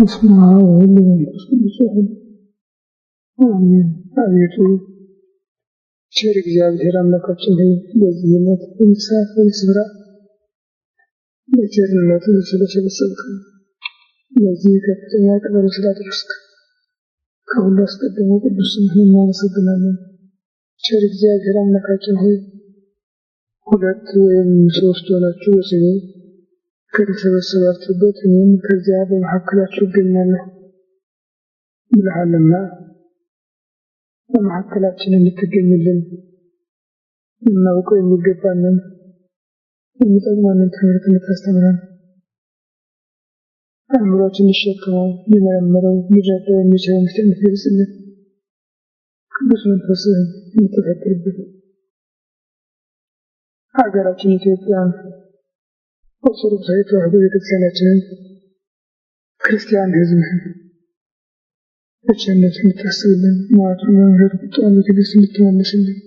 በስመ አብ ወወልድ ወመንፈስ ቅዱስ አሜን። አቤቱ ቸር እግዚአብሔር አምላካችን ሆይ በዚህ ዕለት በዚህ ሰዓት በዚህ ስፍራ በቸርነትህ ስለሰበሰብከን ለዚህ ከፍተኛ ክብር ስላደረስከን ከሁሉ አስቀድሞ ቅዱስ ስምህን እናመሰግናለን። ቸር እግዚአብሔር አምላካችን ሆይ ሁለት ወይም ሶስት ሆናችሁ በስሜ ከተሰበሰባችሁበት እኔም ከዚያ በመካከላችሁ እገኛለሁ ብለሃልና በመካከላችን እንድትገኝልን እናውቀው የሚገባንን የሚጠቅመንን ትምህርት እንድታስተምረን አእምሯችን ሊሸከመው ሊመረምረው ሊረዳው የሚችለው ምስጢር እንድትገልጽልን ቅዱስ መንፈስህን እንድትፈጥርብን ሀገራችን ኢትዮጵያን ኦርቶዶክሳዊ ተዋሕዶ ቤተክርስቲያናችንን ክርስቲያን ሕዝብህን በቸርነት እንድታስብልን መዓቱን በምሕረት ቁጣውን በትዕግስት እንድትመልስልን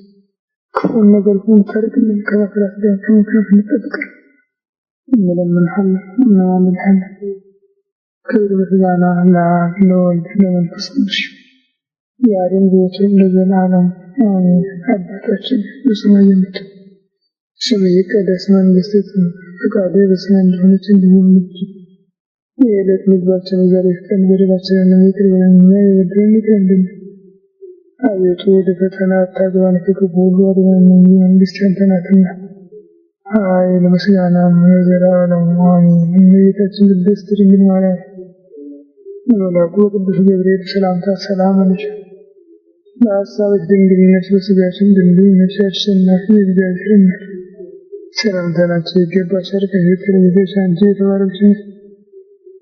ክፉን ነገር ሁሉ ታርቅልን ከመከራት ጋር ከመክረፍ እንድትጠብቀን እንለምንሃለን እንማልድሃለን። ክብር ምስጋና ለአብ ለወልድ ለመንፈስ ቅዱስ ዛሬም ዘወትርም ለዘላለሙ አሜን። አባታችን በሰማይ የምትኖር ስምህ ይቀደስ፣ መንግሥትህ ትምጣ፣ ፈቃድህ በሰማይ እንደሆነች እንዲሁም በምድር የዕለት ምግባችንን ዛሬ ስጠን፣ በደላችንን ይቅር በለን እኛም የበደሉንን ይቅር እንደምንል። አቤቱ ወደ ፈተና አታግባን ከክፉ ሁሉ አድነን እንጂ መንግሥት ያንተ ናትና ኃይል ምስጋናም ለዘላለሙ አሜን። እመቤታችን ቅድስት ድንግል ማርያም በመልአኩ በቅዱስ ገብርኤል ሰላምታ ሰላም አለሽ። በሐሳብሽ ድንግል ነሽ፣ በሥጋሽም ድንግል ነሽ። አሸናፊ የእግዚአብሔር እናት ሰላምታ ላንቺ ይገባሻል። ከሴቶች ተለይተሽ አንቺ የተባረክሽ ነሽ፣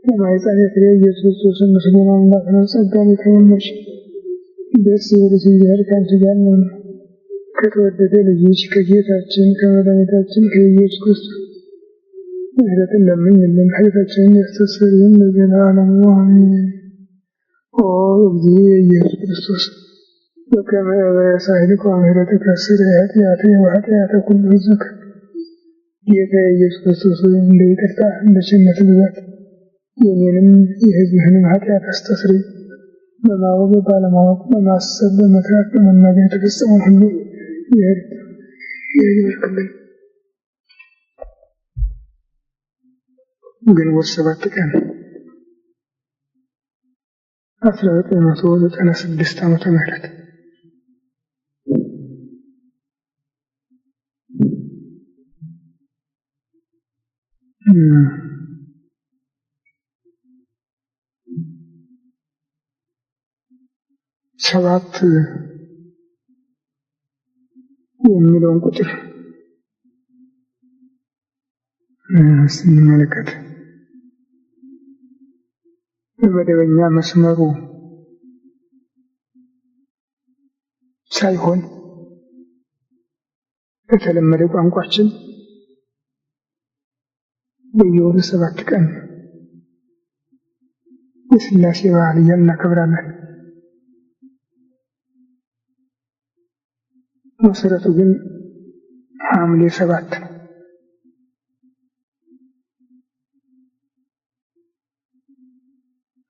የማኅፀንሽ ፍሬ ኢየሱስ ክርስቶስ ምስጉን አምላክ ነው። ጸጋን የተሞላሽ ደስ ይበልሽ፣ እግዚአብሔር ከአንቺ ጋር ነውና ከተወደደ ልጅሽ ከጌታችን ከመድኃኒታችን ከኢየሱስ ክርስቶስ ምሕረትን ለምኝልን ኃጢአታችንን ያስተሰርይልን ለዘላለሙ አሜን። ኦ እግዚእ ኢየሱስ ክርስቶስ በከመ በሳህልከ ምሕረትከ ስረይ ኃጢአቴ ወኃጢአተ ኩሉ ሕዝብከ። ጌታ ኢየሱስ ክርስቶስ እንደ ይቅርታ እንደ ቸርነትህ ብዛት የእኔንም የሕዝብህንም ኃጢአት አስተስርይ። በማወቅ ባለማወቅ በማሰብ በመክራት በመናገር የተፈጸመውን ሁሉ ይቅር። ግንቦት 7 ቀን 1996 ዓመተ ምህረት ሰባት የሚለውን ቁጥር ስንመለከት በመደበኛ መስመሩ ሳይሆን በተለመደ ቋንቋችን በየወሩ 7 ቀን የሥላሴ በዓል እናከብራለን። መሰረቱ ግን ሐምሌ 7 ነው።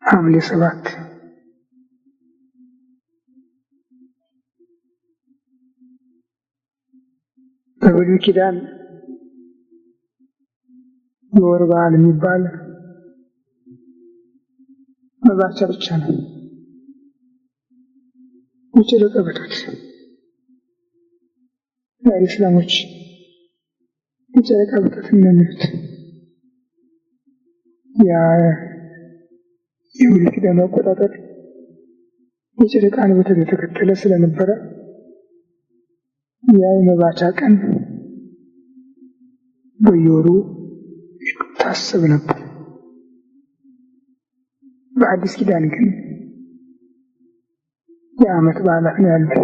ሐምሌ 7 በብሉይ ኪዳን የወር በዓል የሚባል መባቻ ብቻ ነው። የጨረቃ በዓላት እስላሞች የጨረቃ በዓላት እንደሚሉት የብሉይ ኪዳን አቆጣጠር የጨረቃን በዓል የተከተለ ስለነበረ ያ የመባቻ ቀን በየወሩ ታስብ ነበር። በአዲስ ኪዳን ግን የዓመት በዓላት ነው ያሉት።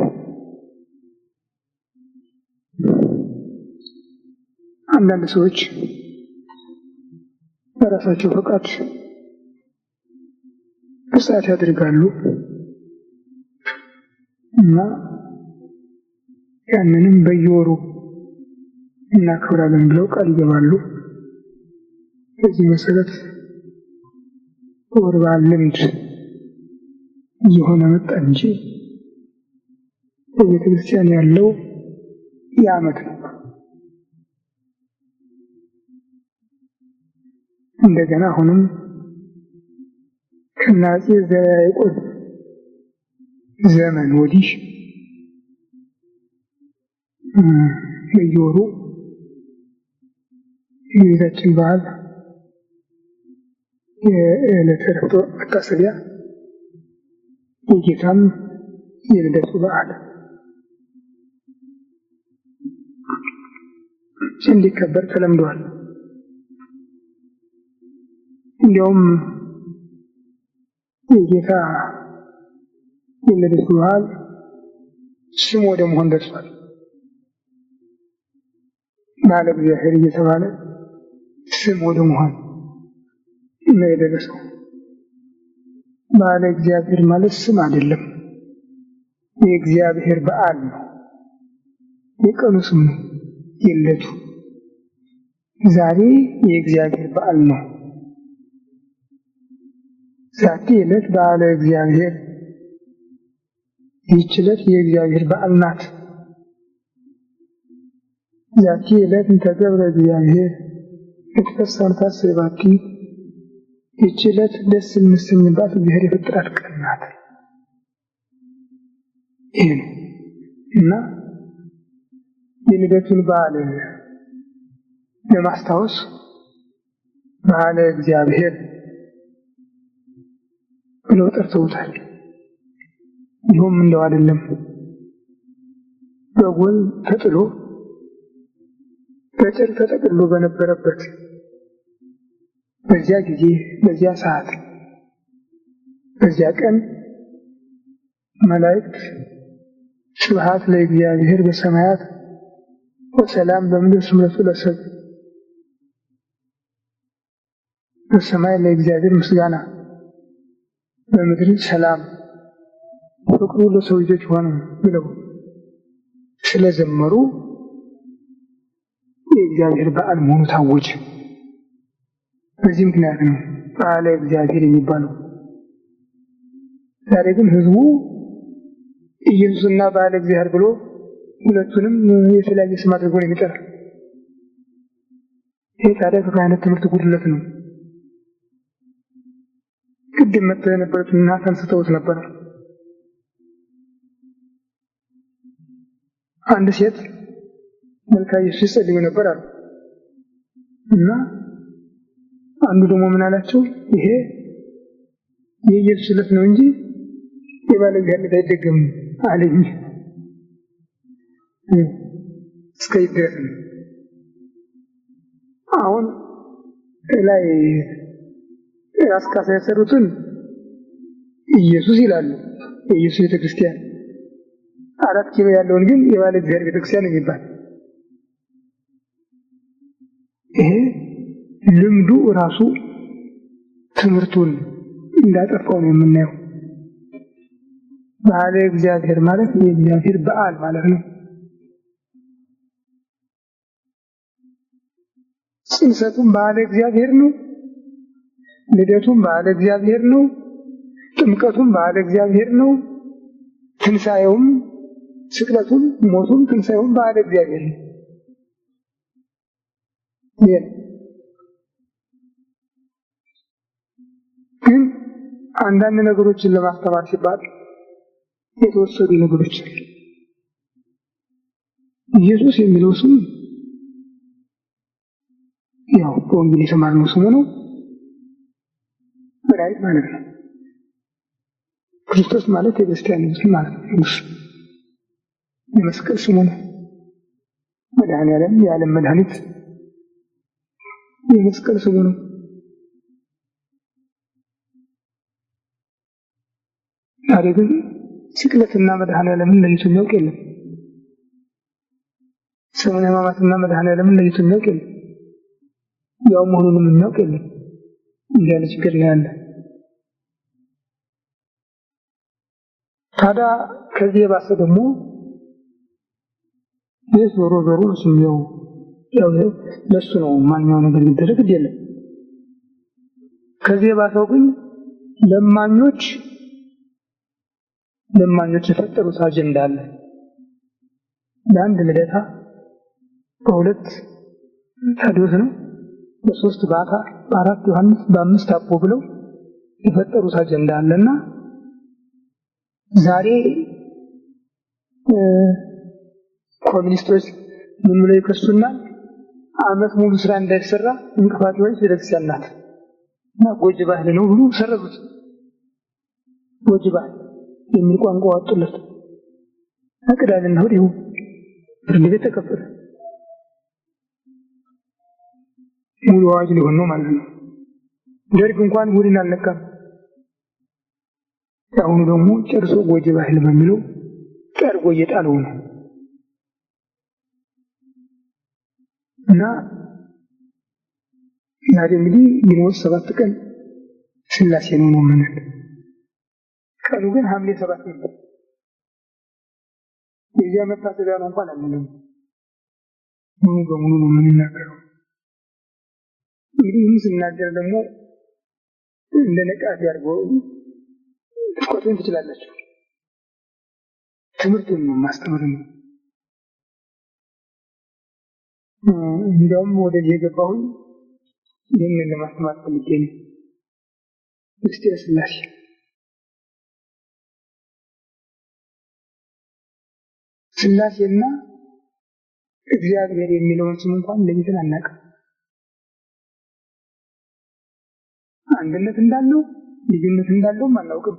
አንዳንድ ሰዎች በራሳቸው ፈቃድ በሰዓት ያደርጋሉ እና ያንንም በየወሩ እናከብራለን ብለው ቃል ይገባሉ። በዚህ መሰረት ቁርባን ልምድ እየሆነ መጣ እንጂ በቤተ ክርስቲያን ያለው የዓመት ነው። እንደገና አሁንም ከአፄ ዘርዓ ያዕቆብ ዘመን ወዲህ በየወሩ የጌታችን በዓል የዕለተ ዕረፍቱ መታሰቢያ የጌታም የልደቱ በዓል እንዲከበር ተለምዷል። እንዲያውም የጌታ የልደቱ በዓል ስም ወደ መሆን ደርሷል። በዓለ እግዚአብሔር እየተባለ ስም ወደ መሆን ነው የደረሰው። በዓለ እግዚአብሔር ማለት ስም አይደለም፣ የእግዚአብሔር በዓል ነው። የቀኑ ስም ነው የዕለቱ። ዛሬ የእግዚአብሔር በዓል ነው። ዛቲ ዕለት በዓለ እግዚአብሔር፣ ይህች ዕለት የእግዚአብሔር በዓል ናት። ዛቲ ዕለት እንተ ገብረ እግዚአብሔር የተፈሳን ታስባቲ፣ ይህች ዕለት ደስ የምሰኝባት እግዚአብሔር የፈጠራት ቀን ናት። ይሄ ነው እና የልደቱን በዓል ለማስታወስ በዓለ እግዚአብሔር ብለው ጠርተውታል። ይኸውም እንደው አይደለም በጎን ተጥሎ በጨርቅ ተጠቅልሎ በነበረበት በዚያ ጊዜ በዚያ ሰዓት በዚያ ቀን መላእክት ስብሐት ለእግዚአብሔር በሰማያት ወሰላም በምድር ስምረቱ ለሰብእ፣ በሰማይ ለእግዚአብሔር ምስጋና በምድር ሰላም ፍቅሩ ለሰው ልጆች ሆነ ብለው ስለዘመሩ የእግዚአብሔር በዓል መሆኑ ታወጀ። በዚህ ምክንያት ነው በዓለ እግዚአብሔር የሚባለው። ዛሬ ግን ሕዝቡ ኢየሱስና በዓለ እግዚአብሔር ብሎ ሁለቱንም የተለያየ ስም አድርጎ ነው የሚጠራ። ይህ ታዲያ ከካህናት ትምህርት ጉድለት ነው። ቅድም መጥተው የነበሩትን እናት አንስተውት ነበር። አንድ ሴት መልካ ኢየሱስ ይጸልዩ ነበር አሉ እና አንዱ ደግሞ ምን አላቸው? ይሄ የኢየሱስ ዕለት ነው እንጂ የበዓለ እግዚአብሔር አይደገምም አለኝ። እስከ ይድረስ ነው። አሁን ላይ ራስ ካሳ የሰሩትን ኢየሱስ ይላሉ፣ የኢየሱስ ቤተክርስቲያን። 4 ኪሎ ያለውን ግን የበዓለ እግዚአብሔር ቤተክርስቲያን የሚባል ይሄ ልምዱ ራሱ ትምህርቱን እንዳጠፋው ነው የምናየው። በዓለ እግዚአብሔር ማለት የእግዚአብሔር በዓል ማለት ነው። ጽንሰቱም በዓለ እግዚአብሔር ነው። ልደቱም በዓለ እግዚአብሔር ነው። ጥምቀቱም በዓለ እግዚአብሔር ነው። ትንሣኤውም፣ ስቅለቱም፣ ሞቱም፣ ትንሣኤውም በዓለ እግዚአብሔር ነው። ግን አንዳንድ ነገሮችን ለማስተማር ሲባል የተወሰዱ ነገሮች ኢየሱስ የሚለው ስም ያው በወንጌል የተማርነው ስሙ ነው። መድኃኒት ማለት ነው። ክርስቶስ ማለት የክርስቲያን ስም ማለት ነው። የመስቀል ስሙ ነው። መድኃኔዓለም የዓለም መድኃኒት የመስቀል ስሙ ነው። ዛሬ ግን ስቅለትና መድኃኔዓለምን ለይቶ የሚያውቅ የለም። ሰሙነ ሕማማትና መድኃኔዓለምን ለይቶ የሚያውቅ የለም። ያው መሆኑንም የሚያውቅ የለም። እንዲህ ያለ ችግር ነው ያለ። ታዲያ ከዚህ የባሰ ደግሞ ይህ ዞሮ እሱም ያው ለሱ ነው ማንኛው ነገር ሊደረግ የለም። ከዚህ የባሰው ግን ለማኞች የፈጠሩት አጀንዳ አለ። ለአንድ ልደታ በሁለት ታዲዮስ ነው፣ በሶስት በአታ በአራት ዮሐንስ በአምስት አቦ ብለው የፈጠሩት አጀንዳ አለና ዛሬ ኮሚኒስቶች ምን ብለው ይከሱናል? አመት ሙሉ ስራ እንዳይሰራ እንቅፋት ወይ ቤተክርስቲያን ናት እና ጎጅ ባህል ነው ብሎ ሰረዙት። ጎጅ ባህል የሚል ቋንቋ አወጡለት። ቅዳሜና እሑድ ይኸው ፍርድ ቤት ተከፈተ። ሙሉ አዋጅ ሊሆን ነው ማለት ነው። ደርግ እንኳን እሑድን አልነካም። አሁኑ ደግሞ ጨርሶ ጎጅ ባህል በሚለው ጠርጎ እየጣለው ነው እና ዛሬ እንግዲህ ግንቦት 7 ቀን ስላሴ ነው ማለት ቀኑ ግን ሐምሌ 7 ነው። የዚያ መታሰቢያ ነው እንኳን አንልም። ሙሉ በሙሉ ነው የምንናገረው። እንግዲህ ስናገር ደግሞ እንደ ነቃት ያድርገው ትቆጡን ትችላላችሁ። ትምህርቱን ነው ማስተማር ነው። እንደውም ወደዚህ የገባሁኝ ይህንን ለማስተማር ፈልጌ ነው። ምስጢረ ሥላሴ ሥላሴና እግዚአብሔር የሚለውን ስም እንኳን ለይተን አናውቅም። አንድነት እንዳለው ልዩነት እንዳለውም አናውቅም።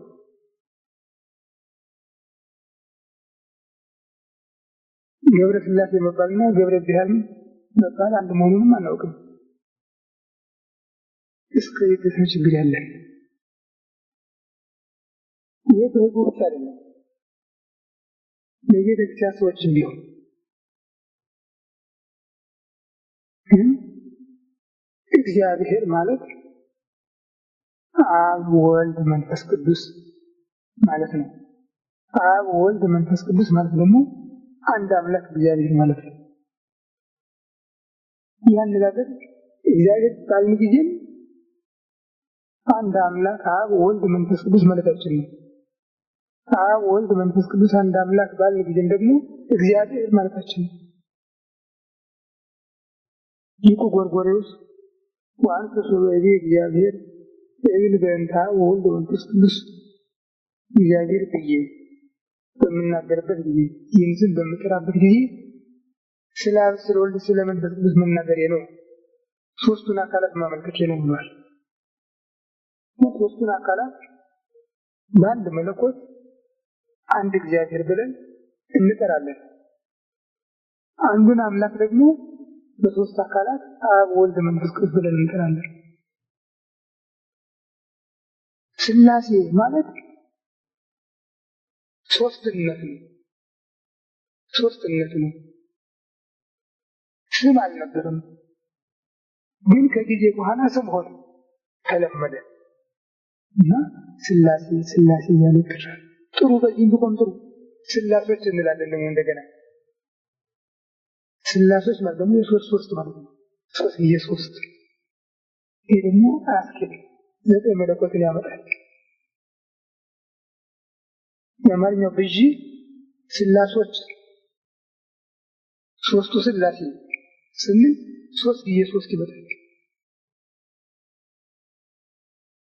ገብረ ሥላሴ መባልና ገብረ እግዚአብሔር መባል አንድ መሆኑንም አናውቅም። እስከ የትም ችግር ያለን ይህ በህጉ ብቻ አይደለም። የቤተክርስቲያን ሰዎችም ቢሆን እግዚአብሔር ማለት አብ ወልድ መንፈስ ቅዱስ ማለት ነው። አብ ወልድ መንፈስ ቅዱስ ማለት ደግሞ አንድ አምላክ እግዚአብሔር ማለት ነው። ያን ነገር እግዚአብሔር ባልን ጊዜ አንድ አምላክ አብ ወልድ መንፈስ ቅዱስ ማለታችን ነው። አብ ወልድ መንፈስ ቅዱስ አንድ አምላክ ባልን ጊዜ ደግሞ እግዚአብሔር ማለታችን ነው። ሊቁ ጎርጎርዮስ ወአንተ ሶበይቤ እግዚአብሔር እብል በእንተ አብ ወልድ መንፈስ ቅዱስ እግዚአብሔር ብዬ በምናገርበት ጊዜ ይህን ስም በምጠራበት ጊዜ ስለ አብ ስለ ወልድ ስለ መንፈስ ቅዱስ መናገሬ ነው። ሶስቱን አካላት ማመልከቴ ነው ብሏል። ሶስቱን አካላት በአንድ መለኮት አንድ እግዚአብሔር ብለን እንጠራለን። አንዱን አምላክ ደግሞ በሶስት አካላት አብ ወልድ መንፈስ ቅዱስ ብለን እንጠራለን። ሥላሴ ማለት ሶስትነት ነው። ሶስትነት ነው። ስም አልነበረም፣ ግን ከጊዜ በኋላ ስም ሆነ፣ ተለመደ እና ሥላሴ ሥላሴ እያለ ይጠራል። ጥሩ በዚህ ቢቆም ጥሩ ሥላሶች እንላለን። ደግሞ እንደገና ሥላሶች ማለት ደግሞ የሶስት ማለት ነው። ሶስት ጊዜ ሶስት። ይሄ ደግሞ አያስኬድም፣ ዘጠኝ መለኮትን ያመጣል። የአማርኛው ብዢ ሥላሶች ሶስቱ ሥላሴ ስንል ሶስት ጊዜ ሶስት ይመጣል።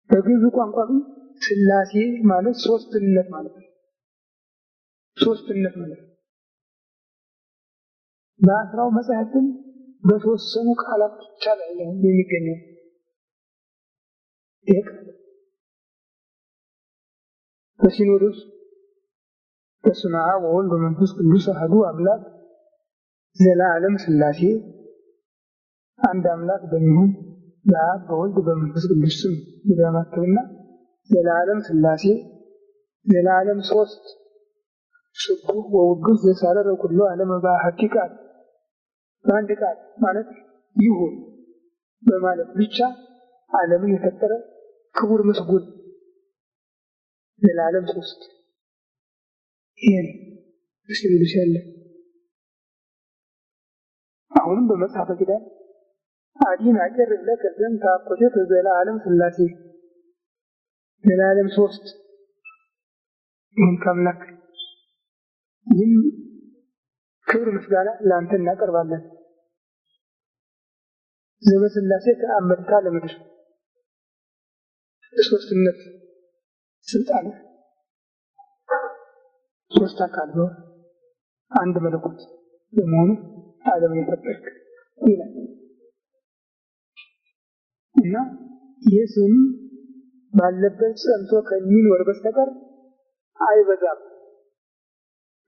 በግዕዝ ቋንቋ ግን ሥላሴ ማለት ሶስትነት ማለት ነው። ሶስትነት ማለት ነው። በአስራው መጽሐፍም በተወሰኑ ቃላት ብቻ ላይ የሚገኘው ይህ በሲኖዶስ በስመ አብ ወወልድ ወመንፈስ ቅዱስ አሐዱ አምላክ ዘላለም ሥላሴ አንድ አምላክ በሚሆን በአብ በወልድ በመንፈስ ቅዱስ ስም ብለማተውና ዘላለም ሥላሴ ዘላለም ሶስት ስቡሕ ወውዱስ ዘሳረረ ኩሎ ዓለም በአሐቲ ቃል በአንድ ቃል ማለት ይሁን በማለት ብቻ ዓለምን የፈጠረ ክቡር ምስጉን ዘላለም ሶስት ይሄን ሲሉስ ያለ አሁንም በመጽሐፈ ኪዳን አዲን አቀር ለከዘን ታቆጀ ዘላለም ሥላሴ ለዓለም ሶስት ይሁን ከአምላክ ይህም ክብር ምስጋና ለአንተ እናቀርባለን። ዘበስላሴ ከአመልካ ለምድር ሶስትነት ስልጣን ሶስት አካል ነው አንድ መለኮት በመሆኑ ዓለምን የፈጠርክ ይላል እና ኢየሱስም ባለበት ጸንቶ ከሚኖር በስተቀር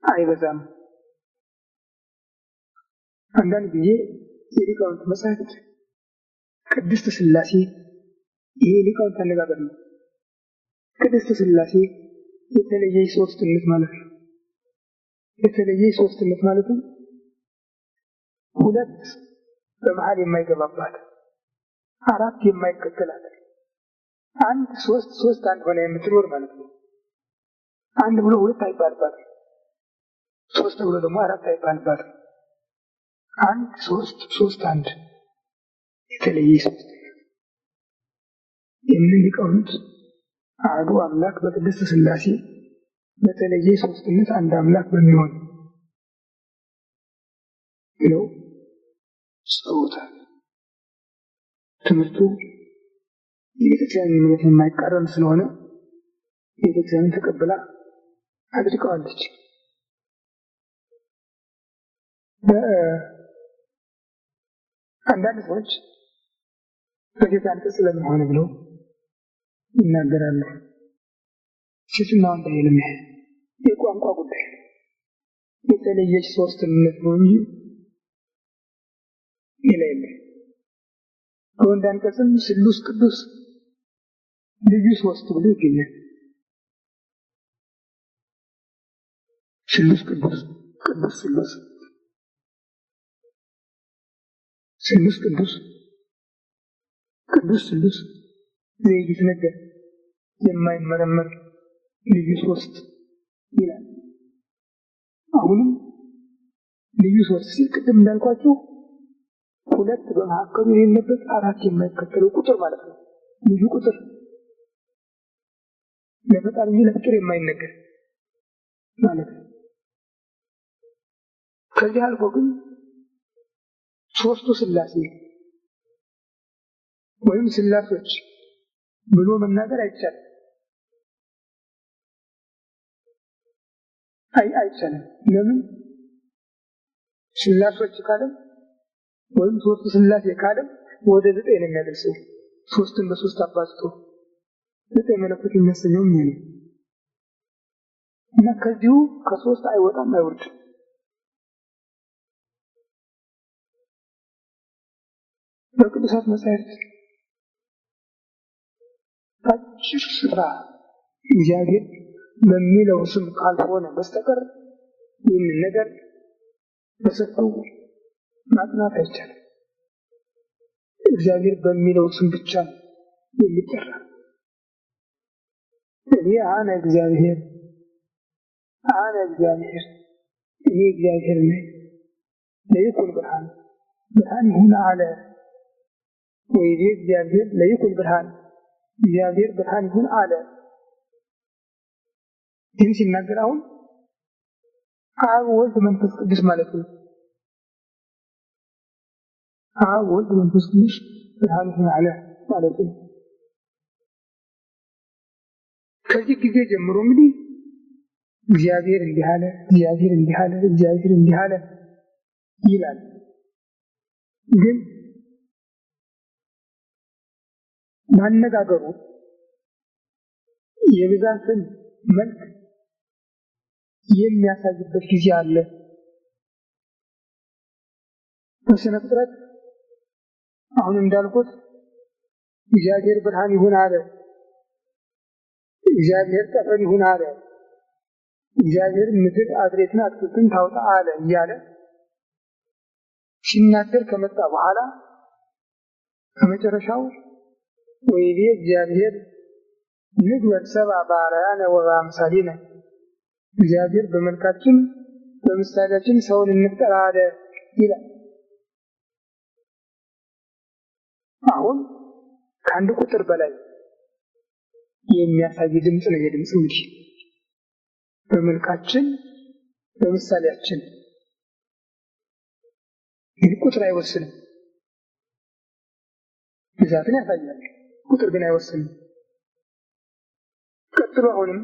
አይበዛም። አንዳንድ ጊዜ የሊቃውንት መጻሕፍት ቅድስት ሥላሴ ይሄ ሊቃውንት አነጋገር ነው። ቅድስት ሥላሴ የተለየ ሶስትነት ማለት ነው። የተለየ ሶስትነት ማለት ነው ሁለት በመሃል የማይገባባት አራት የማይከተላት አንድ ሶስት አንድ ሆነ የምትኖር ማለት ነው። አንድ ብሎ ሁለት አይባልባትም። ሶስት ብሎ ደግሞ አራት አይባልባትም። አንድ ሶስት አንድ የተለየ ሶስት የምን ሊቃውንት አሐዱ አምላክ በቅድስት ሥላሴ በተለየ ሶስትነት አንድ አምላክ በሚሆን ብለው ጽፈውታል። ትምህርቱ የቤተክርስቲያን እምነት የማይቃረን ስለሆነ ቤተክርስቲያንን ተቀብላ አድርገዋለች። አንዳንድ ሰዎች በጌታ አንቀጽ ስለምን ሆነ ብለው ይናገራሉ። ሴትና ወንድ አይልም። የቋንቋ ጉዳይ የተለየች ሶስትነት ነው እንጂ የለም። በወንድ አንቀጽም ስሉስ ቅዱስ ልዩ ሶስት ብሎ ይገኛል። ስሉስ ቅዱስ ስሉስ ቅዱስ ስሉስ ዘይትነገር የማይመረመር ልዩ ሶስት ይላል። አሁንም ልዩ ሶስት ሲል ቅድም እንዳልኳችሁ ሁለት በመካከሉ የሌለበት አራት የማይከተለው ቁጥር ማለት ነው። ልዩ ቁጥር ለፈጣሪ ለፍጡር የማይነገር ማለት ነው። ከዚህ አልፎ ግን ሶስቱ ሥላሴ ወይም ሥላሶች ብሎ መናገር አይቻልም። አይቻልም። ለምን? ሥላሶች ካለም ወይም ሶስቱ ሥላሴ ካለም ወደ 9 ነው የሚያደርሰው። ሶስትን በሶስት አባዝቶ 9 መለኮት የሚያሰኘው ነው እና ከዚሁ ከሶስት አይወጣም አይወርድም። በቅዱሳት መጻሕፍት አጭር ስፍራ እግዚአብሔር በሚለው ስም ካልሆነ በስተቀር ይህንን ነገር በሰፊው ማጥናት አይቻልም። እግዚአብሔር በሚለው ስም ብቻ ነው የሚጠራ። እኔ አነ እግዚአብሔር እኔ እግዚአብሔር ነኝ። ለይኩን ብርሃን ይሁን አለ ወይኔ እግዚአብሔር ለይኩን ብርሃን እግዚአብሔር ብርሃን ይሁን አለ። ይህን ሲናገር አሁን አብ ወልድ መንፈስ ቅዱስ ማለት ነው። አብ ወልድ መንፈስ ቅዱስ ብርሃን ይሁን አለ ማለት ነው። ከዚህ ጊዜ ጀምሮ እንግዲህ እግዚአብሔር እንዲህ አለ ይላል። ግን ማነጋገሩ የብዛትን መልክ የሚያሳይበት ጊዜ አለ። በስነ ፍጥረት አሁን እንዳልኩት እግዚአብሔር ብርሃን ይሁን አለ፣ እግዚአብሔር ጠፈር ይሁን አለ፣ እግዚአብሔር ምድር አድሬትን አትክልትን ታውጣ አለ እያለ ሲናገር ከመጣ በኋላ ከመጨረሻው ወይኔ እግዚአብሔር ንግበር ሰብአ በአርአያነ ወበአምሳሊነ እግዚአብሔር በመልካችን በምሳሌያችን ሰውን እንፍጠር አለ ይላል። አሁን ከአንድ ቁጥር በላይ የሚያሳይ ድምፅ ነው። የድምፅ እንግዲህ በመልካችን በምሳሌያችን ቁጥር አይወስንም። ብዛትን ያሳያል፣ ቁጥር ግን አይወስንም። ቀጥሎ አሁንም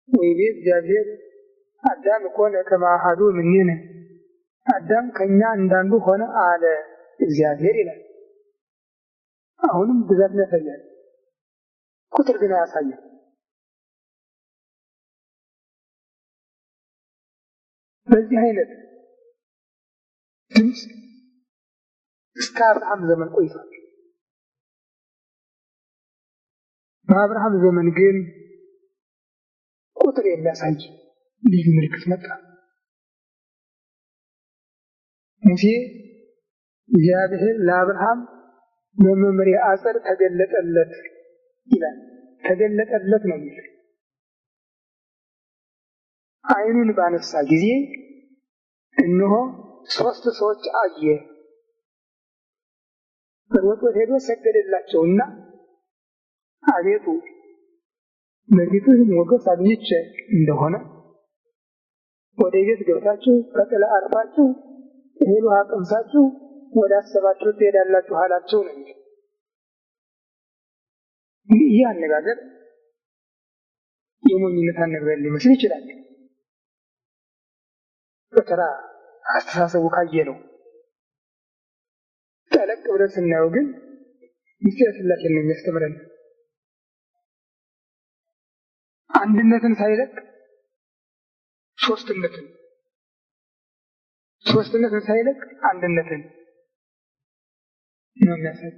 ወይቤ እግዚአብሔር አዳም ኮነ ከመ አሐዱ እምኔነ፣ አዳም ከኛ እንዳንዱ ሆነ አለ እግዚአብሔር ይላል። አሁንም ብዛትን ያሳያል፣ ቁጥር ግን አያሳይም። በዚህ አይነት ድምፅ እስከ አብርሃም ዘመን ቆይቷል። በአብርሃም ዘመን ግን ቁጥር የሚያሳይ ልዩ ምልክት መጣ። ሙሴ እግዚአብሔር ለአብርሃም በመምሪያ አጸድ ተገለጠለት ይላል። ተገለጠለት ነው የሚል ዓይኑን ባነሳ ጊዜ እነሆ 3 ሰዎች አየ። ሮጦ ሄዶ ሰገደላቸውና አቤቱ በፊትህ ሞገስ አግኝቼ እንደሆነ ወደ ቤት ገብታችሁ ከጥላ አርፋችሁ እህል ውሃ ቀምሳችሁ ወደ አሰባችሁ ትሄዳላችሁ አላቸው ነው። ይህ አነጋገር የሞኝነት አነጋገር ሊመስል ይችላል። በተራ አስተሳሰቡ ካየ ነው። ጠለቅ ብለን ስናየው ግን ምስጢረ ሥላሴን ነው የሚያስተምረን። አንድነትን ሳይለቅ ሶስትነትን ሳይለቅ አንድነትን ነው የሚያሳይ።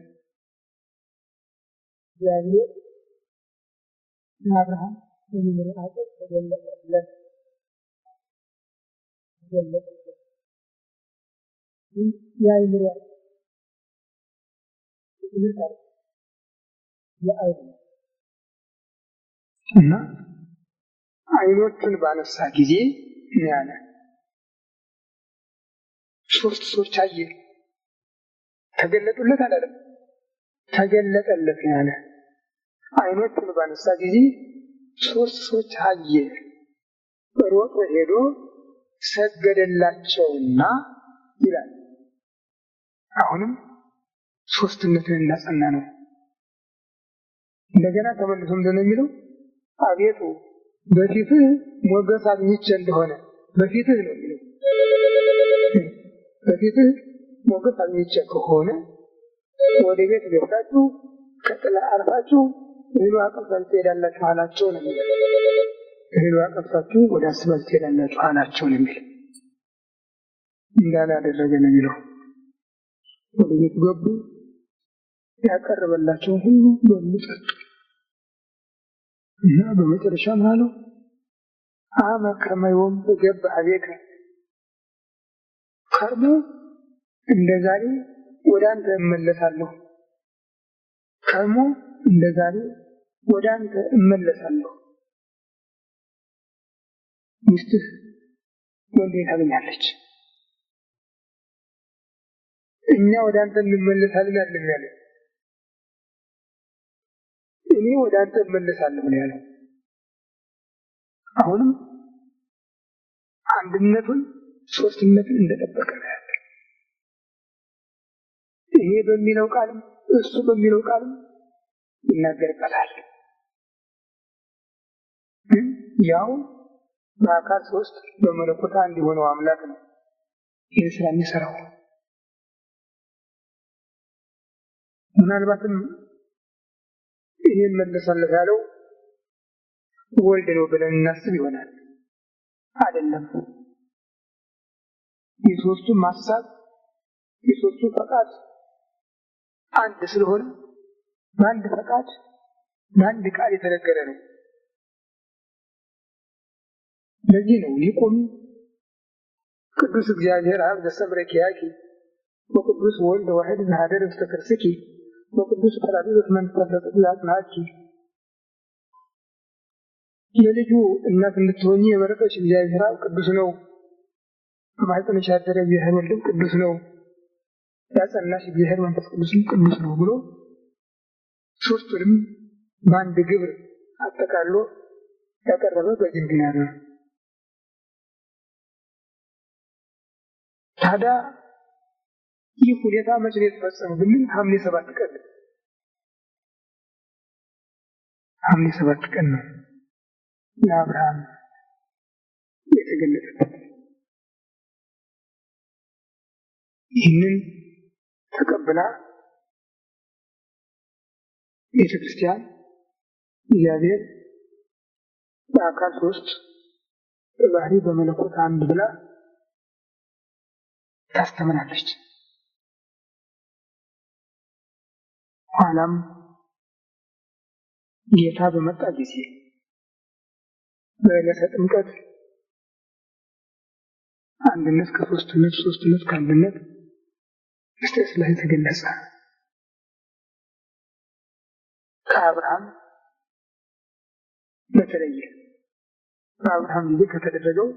እግዚአብሔር ለአብርሃም በመምሪያ አጸድ ተገለጠለት። የአይምሮ እና ዓይኖቹን ባነሳ ጊዜ ያለ 3 ሰዎች አየ። ተገለጡለት አላለም፣ ተገለጠለት ያለ። ዓይኖቹን ባነሳ ጊዜ 3 ሰዎች አየ። ሮጦ ሄዶ ሰገደላቸውና ይላል። አሁንም ሶስትነትን እናጸና ነው። እንደገና ተመልሶ እንደሆነ የሚለው አቤቱ በፊትህ ሞገስ አግኝቼ እንደሆነ፣ በፊትህ ነው የሚለው። በፊትህ ሞገስ አግኝቼ ከሆነ ወደ ቤት ገብታችሁ ከጥላ አርፋችሁ እህል ውሃ ቀምሳችሁ ትሄዳላችሁ አላቸው ነው የሚለው። እህል ውሃ ቀምሳችሁ ወደ አስባችሁ ትሄዳላችሁ አላቸው ነው የሚለው። እንዳላደረገ ነው የሚለው። ወደ ቤት ገቡ፣ ያቀረበላቸውን ሁሉ በሉ ጠጡ እና በመጨረሻ ምን አለው? አመ ከመ ዮም እገብእ ኀቤከ፣ ከርሞ እንደ ዛሬ ወደ አንተ እመለሳለሁ። ከርሞ እንደ ዛሬ ወደ አንተ እመለሳለሁ። ሚስትህ ወንዴን ታገኛለች። እኛ ወደ አንተ እንመለሳለን አይደለም ያለው፣ እኔ ወደ አንተ እመለሳለሁ ነው ያለው። አሁንም አንድነቱን ሶስትነትን እንደጠበቀ ነው ያለው። እኔ በሚለው ቃልም እሱ በሚለው ቃልም ይናገርበታል። ግን ያው በአካል 3 በመለኮት አንድ የሆነው አምላክ ነው ይህን ስራ የሚሰራው። ምናልባትም ይህን መለሳለት ያለው ወልድ ነው ብለን እናስብ ይሆናል። አይደለም። የሶስቱም ሐሳብ የሶስቱ ፈቃድ አንድ ስለሆነ በአንድ ፈቃድ በአንድ ቃል የተነገረ ነው። ለዚህ ነው ሊቁም ቅዱስ እግዚአብሔር አብ ዘሰምረ ኪያኪ ወቅዱስ ወልድ ዋሕድ ዘኀደረ ውስተ ከርሥኪ ወቅዱስ ጰራቅሊጦስ መንፈስ ቅዱስ ያጽናኪ። የልጁ እናት እንድትሆኚ የመረጠሽ እግዚአብሔር አብ ቅዱስ ነው፣ በማኅፀንሽ ያደረ እግዚአብሔር ወልድም ቅዱስ ነው፣ ያጸናሽ እግዚአብሔር መንፈስ ቅዱስም ቅዱስ ነው ብሎ ሶስቱንም በአንድ ግብር አጠቃሎ ያቀረበ በዚህ ምክንያት ነው። ታዲያ ይህ ሁኔታ መቼ የተፈጸመው ብንል ሐምሌ 7 ቀን ነው። ሐምሌ 7 ቀን ነው ለአብርሃም የተገለጸበት። ይህንን ተቀብላ ቤተክርስቲያን እግዚአብሔር በአካል 3 በባህሪ በመለኮት አንድ ብላ ታስተምራለች። ኋላም ጌታ በመጣ ጊዜ በዕለተ ጥምቀት አንድነት ከሦስትነት ሦስትነት ከአንድነት ምስጢረ ሥላሴ ተገለጸ። ከአብርሃም በተለየ በአብርሃም ጊዜ ከተደረገው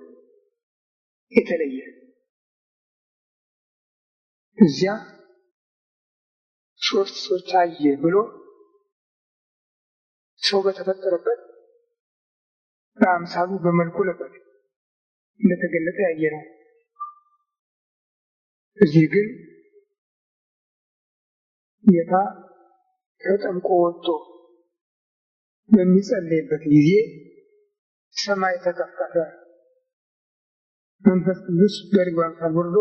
የተለየ እዚያ 3 ሰዎች አየ ብሎ ሰው በተፈጠረበት በአምሳሉ በመልኩ ነበር እንደተገለጠ ያየነው። እዚህ ግን ጌታ ተጠምቆ ወጥቶ በሚጸልይበት ጊዜ ሰማይ ተከፈተ፣ መንፈስ ቅዱስ በርግብ አምሳል ወርዶ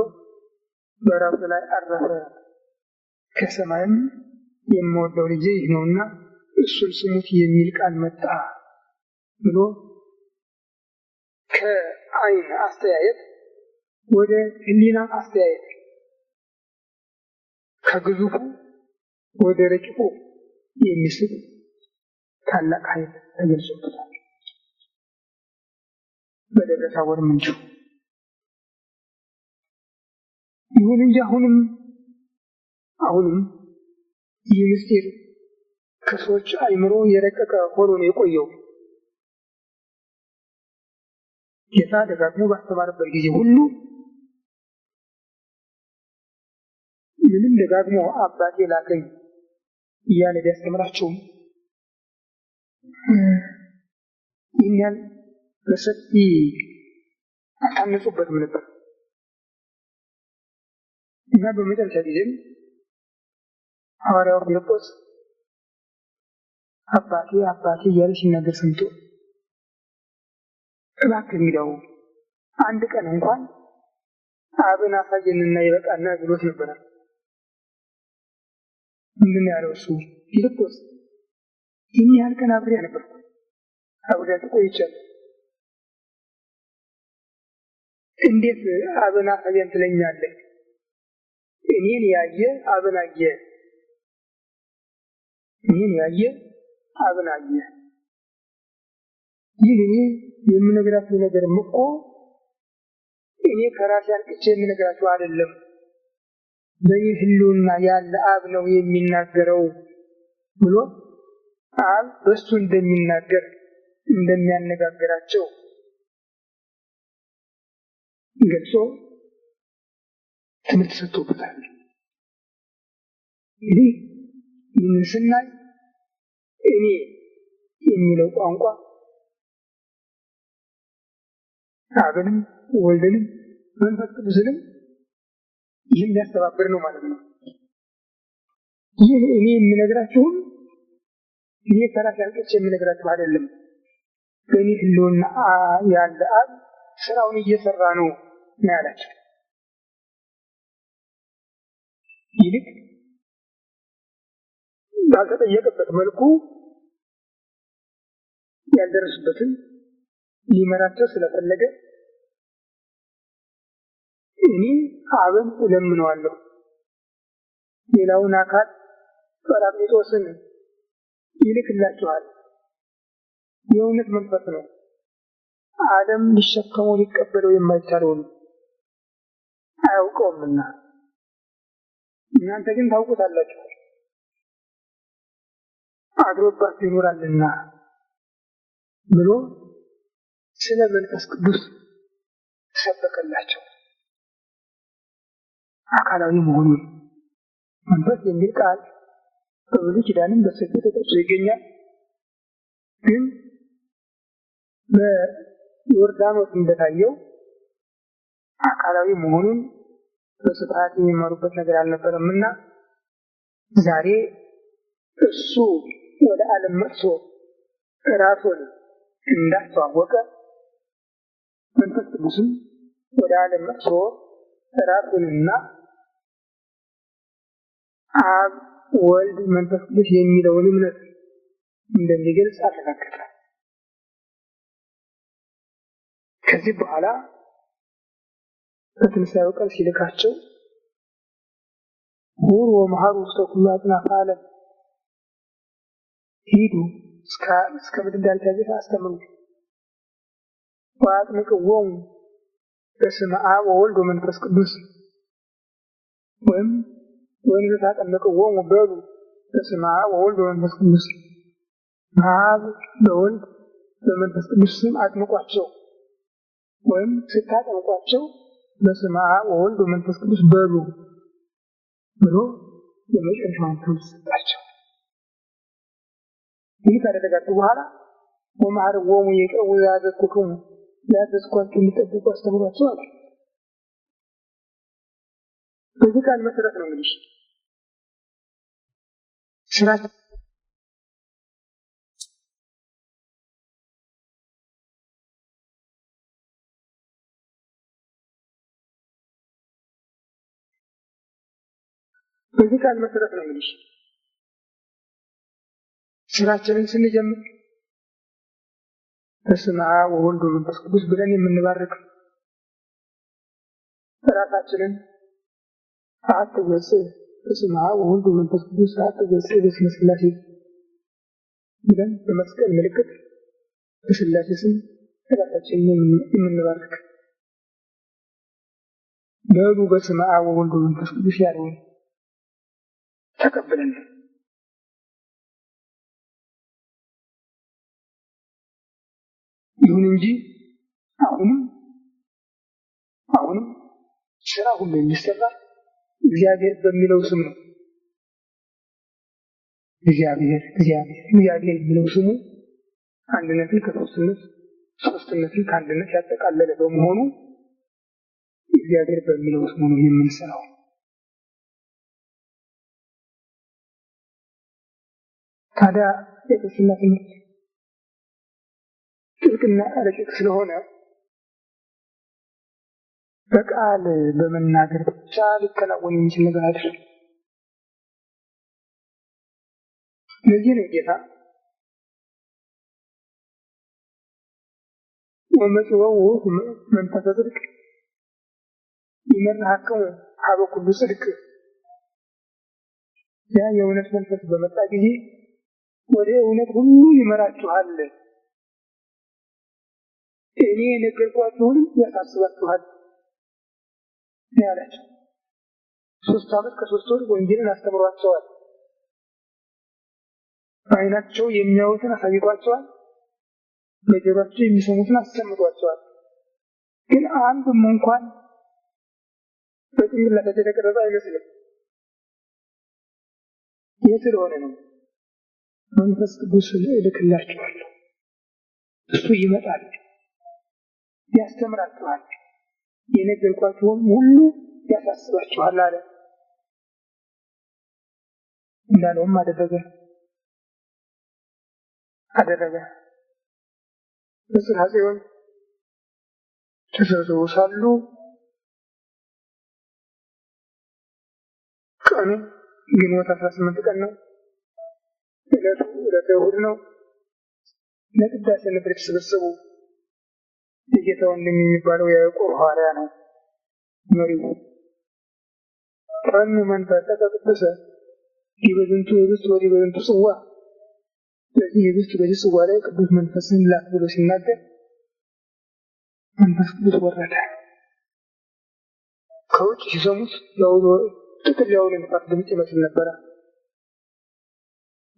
በራሱ ላይ አረፈ። ከሰማይም የምወደው ልጄ ይህ ነውና እሱን ስሙት የሚል ቃል መጣ ብሎ ከዓይን አስተያየት ወደ ሕሊና አስተያየት ከግዙፉ ወደ ረቂቁ የሚስብ ታላቅ ኃይል ተገልጾበታል በደብረ ታቦር ምንጩ። ይሁን እንጂ አሁንም ይህ ምስጢር ከሰዎች አእምሮ የረቀቀ ሆኖ ነው የቆየው። ጌታ ደጋግሞ ባስተማረበት ጊዜ ሁሉ ምንም ደጋግሞ አባቴ ላከኝ እያለ ቢያስተምራቸውም ይህን ያህል በሰፊ አታነጹበትም ነበር እና በመጨረሻ ጊዜም ሐዋርያው ፊልጶስ አባቴ አባቴ እያለ ሲናገር ሰምቶ እባክህ እንግዲያው አንድ ቀን እንኳን አብን አሳየንና ይበቃና ብሎት ነበር። ምንድን ያለው እሱ ፊልጶስ ይህን ያህል ቀን አብሬ ነበርኩ፣ አብሬያት ቆይቻለሁ፣ እንዴት አብን አሳየን ትለኛለህ? እኔን ያየ አብን አየ፣ እኔን ያየ አብን አየ። ይህ እኔ የምነግራችሁ ነገር እኮ እኔ ከራሴ አንቅቼ የምነግራችሁ አይደለም፣ በይህ ህልውና ያለ አብ ነው የሚናገረው ብሎ አብ በሱ እንደሚናገር እንደሚያነጋግራቸው ገልጾ ትምህርት ሰጥቶበታል። እንግዲህ ይህንን ስናይ እኔ የሚለው ቋንቋ አብንም ወልድንም መንፈስ ቅዱስንም ይህን ሊያስተባብር ነው ማለት ነው። ይህ እኔ የምነግራችሁም እኔ ከራሴ አንቅቼ የምነግራችሁ አይደለም፣ በእኔ ህልውና ያለ አብ ስራውን እየሰራ ነው ያላቸው። ይልቅ ባልተጠየቀበት መልኩ ያልደረሱበትን ሊመራቸው ስለፈለገ እኔ አብን እለምነዋለሁ፣ ሌላውን አካል ጰራቅሊጦስን ይልክላችኋል፣ የእውነት መንፈስ ነው፣ ዓለም ሊሸከመው ሊቀበለው የማይቻለውን አያውቀውምና እናንተ ግን ታውቁታላችሁ፣ አድሮባችሁ ይኖራልና ብሎ ስለ መንፈስ ቅዱስ ሰበከላቸው። አካላዊ መሆኑን መንፈስ የሚል ቃል በብሉይ ኪዳንም በሰፊው ተጠቅሶ ይገኛል። ግን በዮርዳኖስ እንደታየው አካላዊ መሆኑን በስፋት የሚማሩበት ነገር አልነበረምና ዛሬ እሱ ወደ ዓለም መጥቶ ራሱን እንዳስተዋወቀ መንፈስ ቅዱስም ወደ ዓለም መጥቶ ራሱንና አብ ወልድ መንፈስ ቅዱስ የሚለውን እምነት እንደሚገልጽ አረጋገጠ። ከዚህ በኋላ በትንሣኤው ቀን ሲልካቸው ሁሩ ወመሃሩ ውስተ ኩሉ አጽናፈ ዓለም ሂዱ እስከ ምድር ዳርቻ ድረስ አስተምሩ ወአጥምቅዎሙ በስመ አብ ወወልድ ወመንፈስ ቅዱስ ወይም ታጠምቅዎሙ በሉ በስመ አብ ወወልድ ወመንፈስ ቅዱስ በአብ በወልድ በመንፈስ ቅዱስ ስም አጥምቋቸው ወይም ስታጠምቋቸው በስመ አብ ወወልድ ወመንፈስ ቅዱስ በሉ ብሎ የመጨረሻውን ትምህርት ሰጣቸው። ይህ ካደረጋችሁ በኋላ ወመሃርዎሙ ይቅረቡ ያዘዝኩክሙ ያዘዝኳችሁ እንዲጠብቁ አስተምሯቸው አለ። በዚህ ቃል መሰረት ነው እንግዲህ ስራችን በዚህ ቃል መሰረት ነው እንግዲህ ስራችንን ስንጀምር በስመ አብ ወወልድ ወመንፈስ ቅዱስ ብለን የምንባርክ ራሳችንን አትገጽ በስመ አብ ወወልድ ወመንፈስ ቅዱስ አትገጽ በስመ ሥላሴ ብለን በመስቀል ምልክት በሥላሴ ስም ራሳችንን የምንባርክ በሉ በስመ አብ ወወልድ ወመንፈስ ቅዱስ ያለውን ተቀብለን ይሁን እንጂ አሁንም ስራ ሁሉ የሚሰራ እግዚአብሔር በሚለው ስም ነው። እግዚአብሔር የሚለው ስሙ አንድነትን ከሶስትነት ሶስትነትን ከአንድነት ያጠቃለለ በመሆኑ እግዚአብሔር በሚለው ስሙ ነው የምንሰራው። ታዲያ የክርስትና ትምህርት ጥልቅና ረቂቅ ስለሆነ በቃል በመናገር ብቻ ሊከናወን የሚችል ነገር አይደለም። ለዚህ ነው ጌታ ወመጽወው መንፈሰ ጽድቅ ይመርሐክሙ ሀበ ኩሉ ጽድቅ ያ የእውነት መንፈስ በመጣ ጊዜ ወደ እውነት ሁሉ ይመራችኋል፣ እኔ የነገርኳችሁን ያሳስባችኋል ያላቸው። 3 ዓመት ከ3 ወር ወንጌልን አስተምሯቸዋል። በዓይናቸው የሚያዩትን አሳይቷቸዋል፣ በጆሮአቸው የሚሰሙትን አሰምቷቸዋል። ግን አንድም እንኳን በጭንቅላታቸው የተቀረጸ አይመስልም። ይህ ስለሆነ ነው መንፈስ ቅዱስ እልክላችኋለሁ፣ እሱ ይመጣል፣ ያስተምራችኋል፣ የነገርኳችሁን ሁሉ ያሳስባችኋል አለ። እንዳለውም አደረገ። በጽርሐ ጽዮን ተሰብስበው ሳሉ ቀኑ ግንቦት 18 ቀን ነው። ዕለተ እሑድ ነው። ለቅዳሴ ነበር የተሰበሰቡ። የጌታ ወንድም የሚባለው ያዕቆብ ሐዋርያ ነው መሪው። ፈኑ መንፈሰ ቅዱስ ዲበዝንቱ ህብስት ወዲበዝንቱ ጽዋ፣ በዚህ ህብስት በዚህ ጽዋ ላይ ቅዱስ መንፈስን ላክ ብሎ ሲናገር መንፈስ ቅዱስ ወረደ። ከውጭ ሲሰሙት ጥቅል ያውሎ ንፋስ ድምፅ ይመስል ነበረ።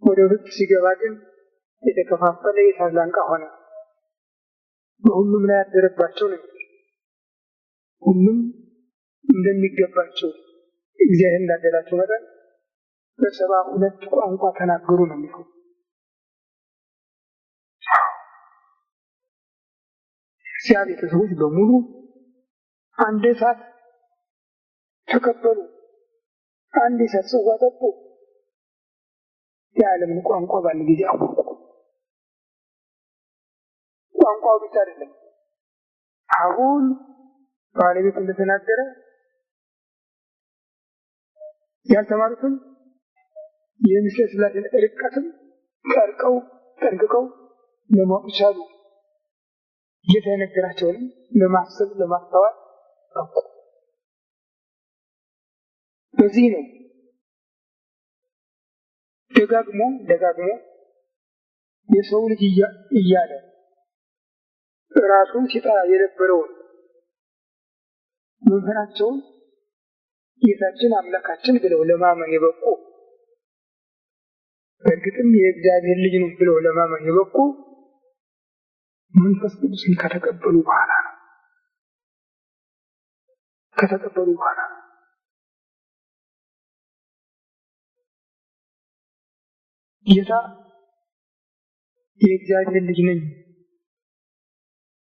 ወደ ውስጥ ሲገባ ግን የተከፋፈለ የእሳት ላንቃ ሆነ። በሁሉም ላይ ያደረባቸው ነው። ሁሉም እንደሚገባቸው እግዚአብሔር እንዳደላቸው መጠን በ72 ቋንቋ ተናገሩ ነው የሚለው። ቤተሰቦች በሙሉ አንድ እሳት ተቀበሉ፣ አንድ እሳት ጽዋ ጠጡ። የዓለምን ቋንቋ በአንድ ጊዜ አወቁ። ቋንቋው ብቻ አይደለም፣ አሁን ባለቤት እንደተናገረ ያልተማሩትን የምስጢረ ሥላሴን ርቀትም ጠንቅቀው ለማወቅ ቻሉ። ጌታ የነገራቸውንም ለማሰብ ለማስተዋል በቁ። በዚህ ነው ደጋግሞ የሰው ልጅ እያለ ራሱን ሲጠራ የነበረውን መምህራቸውን ጌታችን አምላካችን ብለው ለማመን የበቁ፣ በእርግጥም የእግዚአብሔር ልጅ ነው ብለው ለማመን የበቁ መንፈስ ቅዱስን ከተቀበሉ በኋላ ነው። ጌታ የእግዚአብሔር ልጅ ነኝ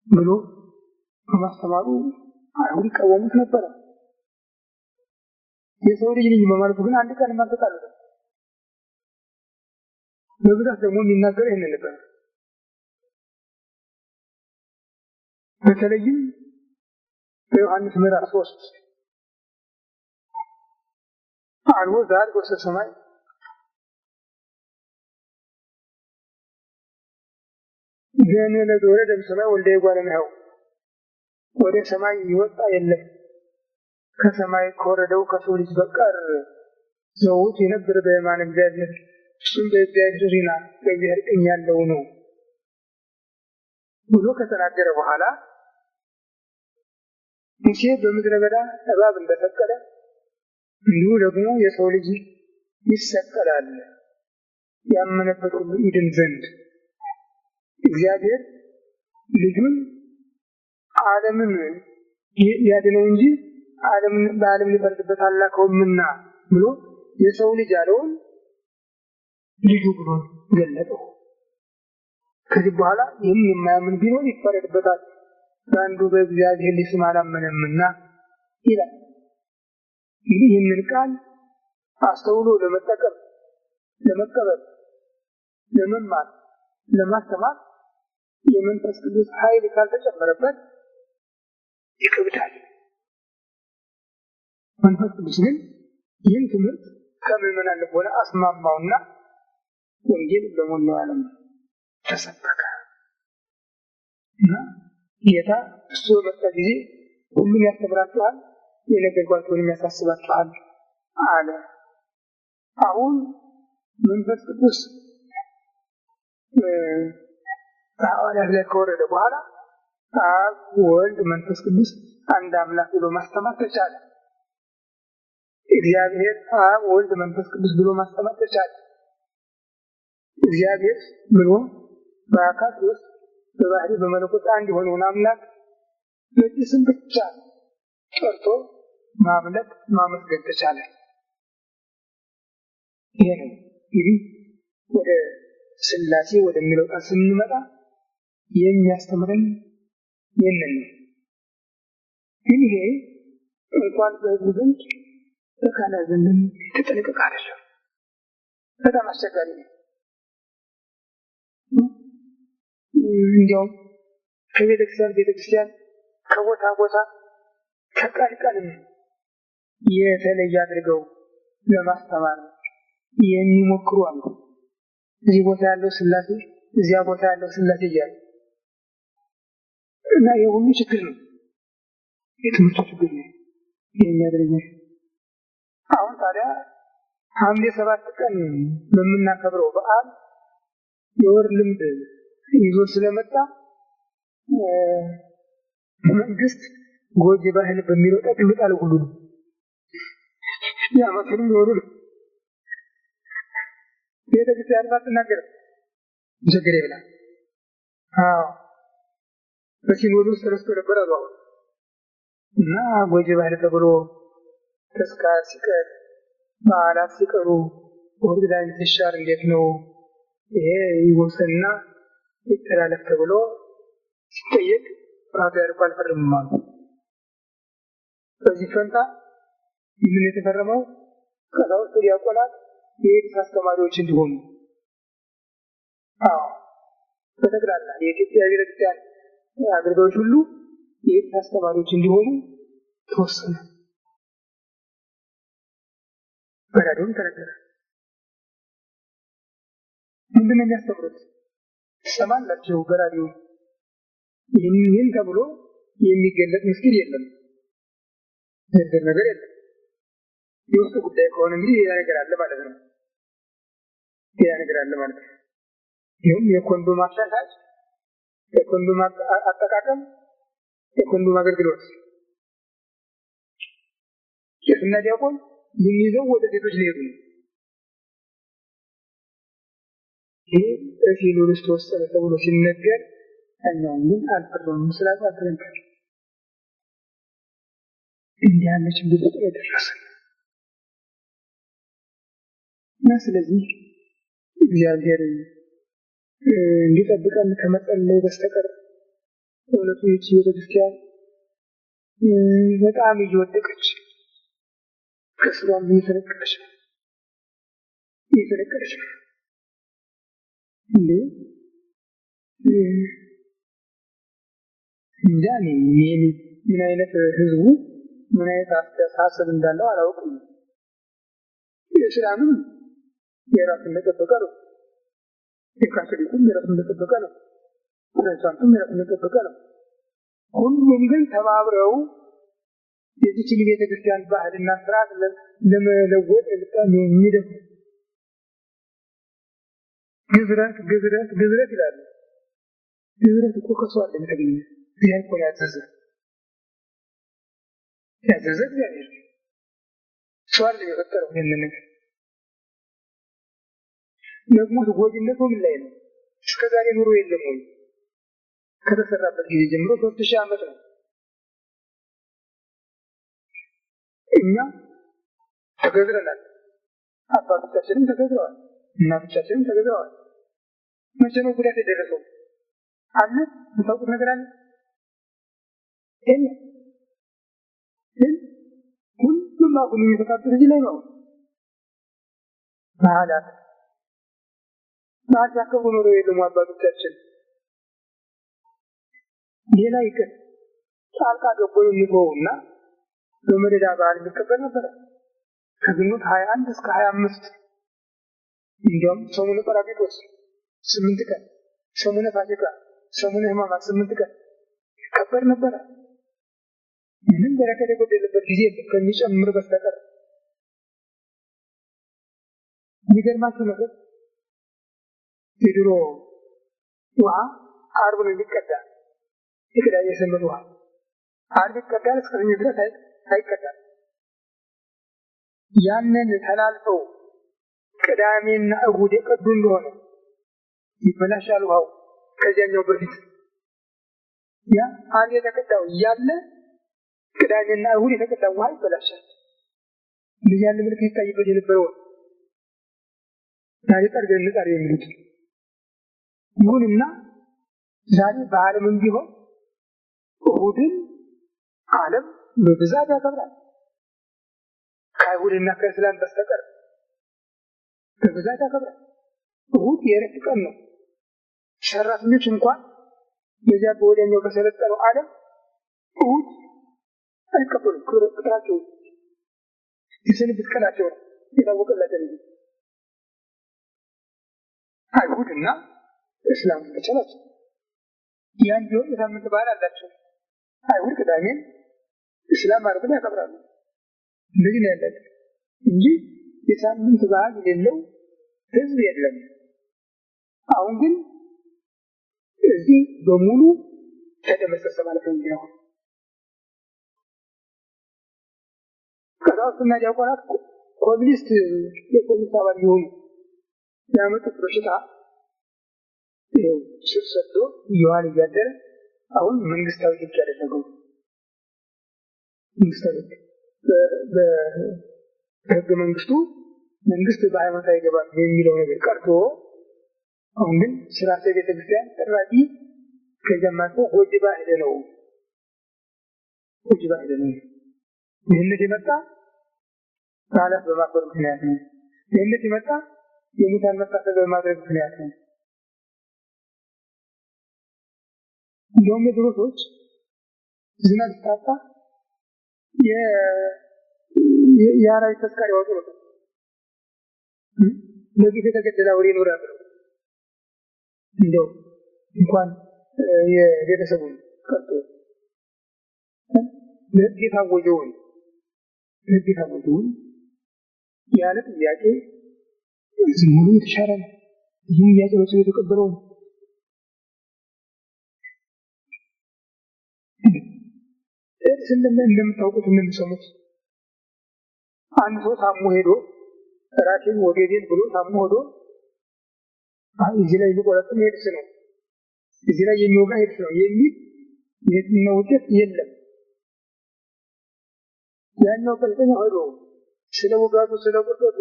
ብሎ በማስተማሩ አይሁድ ይቃወሙት ነበረ። የሰው ልጅ ነኝ በማለቱ ግን አንድ ቀን ማልተጣለ። በብዛት ደግሞ የሚናገር ይሄንን ነበር። በተለይም በዮሐንስ ምዕራፍ 3 አልቦ ዘአልቦ ሰማይ ገነነ ወረደ ሰማይ ወልደ እጓለ እመሕያው፣ ወደ ሰማይ ይወጣ የለም ከሰማይ ከወረደው ከሰው ልጅ በቀር ዘውት የነበረ በየማነ እግዚአብሔር እሱም በእግዚአብሔር ሪና በእግዚአብሔር ቀኝ ያለው ነው ብሎ ከተናገረ በኋላ ሙሴ በምድረ በዳ እባብ እንደሰቀለ እንዲሁ ደግሞ የሰው ልጅ ይሰቀላል ያመነበት ሁሉ ይድን ዘንድ እግዚአብሔር ልጁን ዓለምን ያድነው እንጂ በዓለም ሊፈርድበት አላከውምና ብሎ የሰው ልጅ ያለውን ልጁ ብሎ ገለጠው። ከዚህ በኋላ ይህም የማያምን ቢኖር ይፈረድበታል፣ በአንዱ በእግዚአብሔር ስም አላመነምና ይላል። እንግዲህ ይህንን ቃል አስተውሎ ለመጠቀም፣ ለመቀበል፣ ለመማር፣ ለማስተማር የመንፈስ ቅዱስ ኃይል ካልተጨመረበት ይከብዳል። መንፈስ ቅዱስ ግን ይህን ትምህርት ከምዕመናን ልቦና አስማማውና ወንጌል በሞላው ዓለም ተሰበከ እና ጌታ እሱ በመጣ ጊዜ ሁሉም ያስተምራችኋል፣ የነገርኳችሁንም ያሳስባችኋል አለ። አሁን መንፈስ ቅዱስ በሐዋርያት ላይ ከወረደ በኋላ አብ ወልድ መንፈስ ቅዱስ አንድ አምላክ ብሎ ማስተማር ተቻለ። እግዚአብሔር አብ ወልድ መንፈስ ቅዱስ ብሎ ማስተማር ተቻለ። እግዚአብሔር ብሎ በአካል ውስጥ በባህሪ በመለኮት አንድ የሆነውን አምላክ በዚህ ስም ብቻ ጠርቶ ማምለክ ማመስገን ተቻለ። ይሄ ነው እንግዲህ ወደ ሥላሴ ወደሚለው ቃል ስንመጣ የሚያስተምረን ይህንን ነው። ግን ይሄ እንኳን በሕዝቡ ዘንድ በካህናት ዘንድም የተጠነቀቀ አይደለም። በጣም አስቸጋሪ ነው። እንዲያውም ከቤተክርስቲያን ከቦታ ቦታ ከቀን የተለየ አድርገው ለማስተማር የሚሞክሩ አሉ። እዚህ ቦታ ያለው ሥላሴ እዚያ ቦታ ያለው ሥላሴ እያሉ እና የሁሉ ችግር ነው፣ የትምህርቱ ችግር ነው የሚያደርገው። አሁን ታዲያ ሐምሌ 7 ቀን በምናከብረው በዓል የወር ልምድ ይዞ ስለመጣ መንግስት ጎጂ ባህል በሚለው ጠቅልጣል ሁሉ ነው ያመጡን ይወሩ ቤተክርስቲያን ባትናገር ችግር የለም። በሲኖዶስ ተረስቶ ነበር አሉ። እና ጎጂ ባህል ተብሎ ተስካር ሲቀር በዓላት ሲቀሩ ወርድ ላይ ሲሻር እንዴት ነው ይሄ ይወሰንና ይተላለፍ ተብሎ ሲጠየቅ ፓትርያርኩ አልፈረሙም ማለት ነው። በዚህ ፈንታ ምን የተፈረመው ቀሳውስት ዲያቆናት የኤጲስ አስተማሪዎች እንዲሆኑ በጠቅላላ የኢትዮጵያ ቤተክርስቲያን አገልጋዮች ሁሉ የኤጲስ አስተማሪዎች እንዲሆኑ ተወሰነ። በራዲዮም ተነገረ። ምንድን ነው የሚያስተምሩት? ሰማላቸው በራዲዮ ይህን ተብሎ የሚገለጽ ምስጢር የለም፣ ዝርዝር ነገር የለም። የውስጥ ጉዳይ ከሆነ እንግዲህ ሌላ ነገር አለ ማለት ነው። ሌላ ነገር አለ ማለት ነው። ይህም የኮንዶም አሻሻጭ፣ የኮንዶም አጠቃቀም፣ የኮንዶም አገልግሎት ቄስና ዲያቆን የሚይዘው ወደ ሴቶች ሊሄዱ ነው። ይህ በሲኖዶስ ተወሰነ ተብሎ ሲነገር እኛም ግን አልፈረሙም ስላሉ አልተነገር። እንዲህ ያለ ችግር የደረሰ እና ስለዚህ እግዚአብሔር እንዲጠብቀን ከመጸለይ በስተቀር እውነቱ ይህች ቤተክርስቲያን በጣም እየወደቀች ከስሯም እየተነቀለች ነው። እንጃኔ ምን አይነት ህዝቡ ምን አይነት አስተሳሰብ እንዳለው አላውቅም። የእስላምም የራሱን እንደጠበቀ ነው፣ የካቶሊኩም የራሱን እንደጠበቀ ነው፣ ፕሮቴስታንቱም የራሱን እንደጠበቀ ነው። ሁሉም ግን ተባብረው የዚችን ቤተክርስቲያን ባህልና ስርዓት ለመለወጥ የሚደፉ ግዝረት ይላሉ። ግዝረት እኮ ከሰው አለ የተገኘ እግዚአብሔር እኮ ያዘዘ እግዚአብሔር ሰው አለ የፈጠረው ይህንን ነገር። ደግሞ ጎጂነቱ ምን ላይ ነው? እስከዛሬ ኑሮ የለም ወይ? ከተሰራበት ጊዜ ጀምሮ 3000 ዓመት ነው። እኛ ተገዝረናል፣ አባቶቻችንም ተገዝረዋል፣ እናቶቻችንም ተገዝረዋል። መቼ ነው ጉዳት የደረሰው? አለ የምታውቁት ነገር አለ? ሁሉም አሁን የሚፈታበት እዚህ ላይ ነው። በዓላት ያከብሩ ኖሮ የለም አባቶቻችን። ሌላ ይቅር ጣልቃ ገቦ የሚተወውና በመደዳ በዓል የሚከበር ነበረ ከግንቦት 21 እስከ 25። እንዲያውም ሰሙነ ጰራቅሊጦስ 8 ቀን፣ ሰሙነ ፋሲካ፣ ሰሙነ ሕማማት 8 ቀን ይከበር ነበረ። ምንም በረከት የጎደለበት ጊዜ ከሚጨምር በስተቀር። የሚገርማችሁ ነገር የድሮ ውሃ ዓርብ ነው የሚቀዳ። የቅዳሜ ሰንበት ውሃ ዓርብ ይቀዳል፣ እስከ ሰኞ ድረስ አይቀዳም። ያንን ተላልፈው ቅዳሜና እሑድ የቀዱ እንደሆነ ይበላሻል ውሃው። ከዚያኛው በፊት ያ ዓርብ የተቀዳው እያለ ቅዳሜና እሑድ የተቀዳው ውሃ ይበላሻል። እንደዚህ ያለ ምልክት ይታይበት የነበረው ዛሬ ጠርገን እንጣር የሚሉት። ይሁንና ዛሬ በዓለምም ቢሆን እሑድን ዓለም በብዛት ያከብራል። ከአይሁድና ከእስላም በስተቀር በብዛት ያከብራል። እሑድ የዕረፍት ቀን ነው። ሰራተኞች እንኳን በዚያ በወዲያኛው በሰለጠነው ዓለም እሑድ አይቀበሉም። ቅጥራቸው የስንብት ቀናቸው ነው፣ የታወቀላቸው ነው። አይሁድና እስላም ብቻ ናቸው። ያን ቢሆን የሳምንት በዓል አላቸው። አይሁድ ቅዳሜን፣ እስላም ዓርብን ያከብራሉ። እንደዚህ ነው ያላቸው እንጂ የሳምንት በዓል የሌለው ህዝብ የለም። አሁን ግን እዚህ በሙሉ ተደመሰሰ ማለት ነው። እንዲያው ቀሳውስትና ዲያቆናት ኮሚኒስት የኮሚኒስት አባል የሆኑ ያመጡት በሽታ ስር ሰዶ እየዋለ እያደረ አሁን መንግስታዊ ህግ ያደረገው መንግስታዊ በህገ መንግስቱ መንግስት በሃይማኖት አይገባም የሚለው ነገር ቀርቶ አሁን ግን ስርዓተ ቤተክርስቲያን ጠራቂ ከጀማቱ ጎጂ ባህል ነው وجب علينا ይህነት የመጣ ማለት በማክበር ምክንያት ነው። ይህነት የመጣ የሙታን መታሰቢያ በማድረግ ምክንያት ነው። እንደውም የድሮ ሰዎች ዝናብ ሲታጣ የአራዊት ተስካሪ ያወጡ ነበር። ለዚህ የተገደለ አውሬ ይኖራል እንደው እንኳን የቤተሰቡን ቀርቶ ለጌታወጀውን ያለ ጥያቄ ዝም ብሎ የተሻረ ነው። ይህ እያጨበጨበ የተቀበለው ነው። እንደምታውቁት እንደምሰሙት አንድ ሰው ታሞ ሄዶ ራሴን ወገዴን ብሎ ታሞ ሄዶ እዚህ ላይ ሊቆረጥም ሄድስ ነው እዚህ ላይ የሚወጋ ሄድስ ነው የሚል የትኛው ውጤት የለም። ያኛው ቀልጠኛ ሄዶ ስለ ወጋቱ ስለ ቁርጠቱ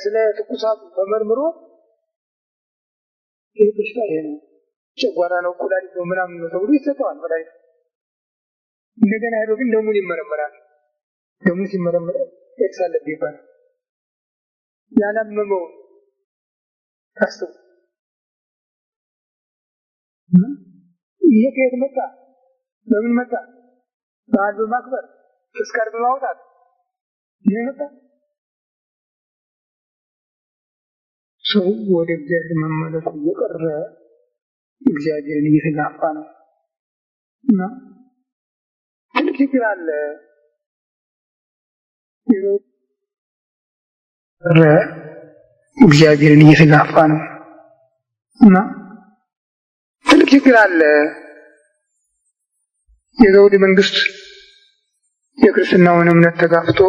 ስለ ትኩሳቱ ተመርምሮ ይህ በሽታ ይሄ ነው ጨጓራ ነው ኩላሊት ነው ምናምን ነው ተብሎ ይሰጠዋል መድኃኒት። እንደገና ሄዶ ግን ደሙን ይመረመራል። ደሙን ሲመረመር ኤክስ አለበት ይባላል። ያላመመው ታስቡ ይሄ ከየት መጣ? ለምን መጣ? በዓል በማክበር ተስካር በማውጣት ይሄ መጣ። ሰው ወደ እግዚአብሔር መመለሱ እየቀረ እግዚአብሔርን እየተጋፋ ነው እና ትልቅ ችግር አለ። እግዚአብሔርን እየተጋፋ ነው እና ትልቅ ችግር አለ። የዘውድ መንግስት የክርስትናውን እምነት ተጋፍቶ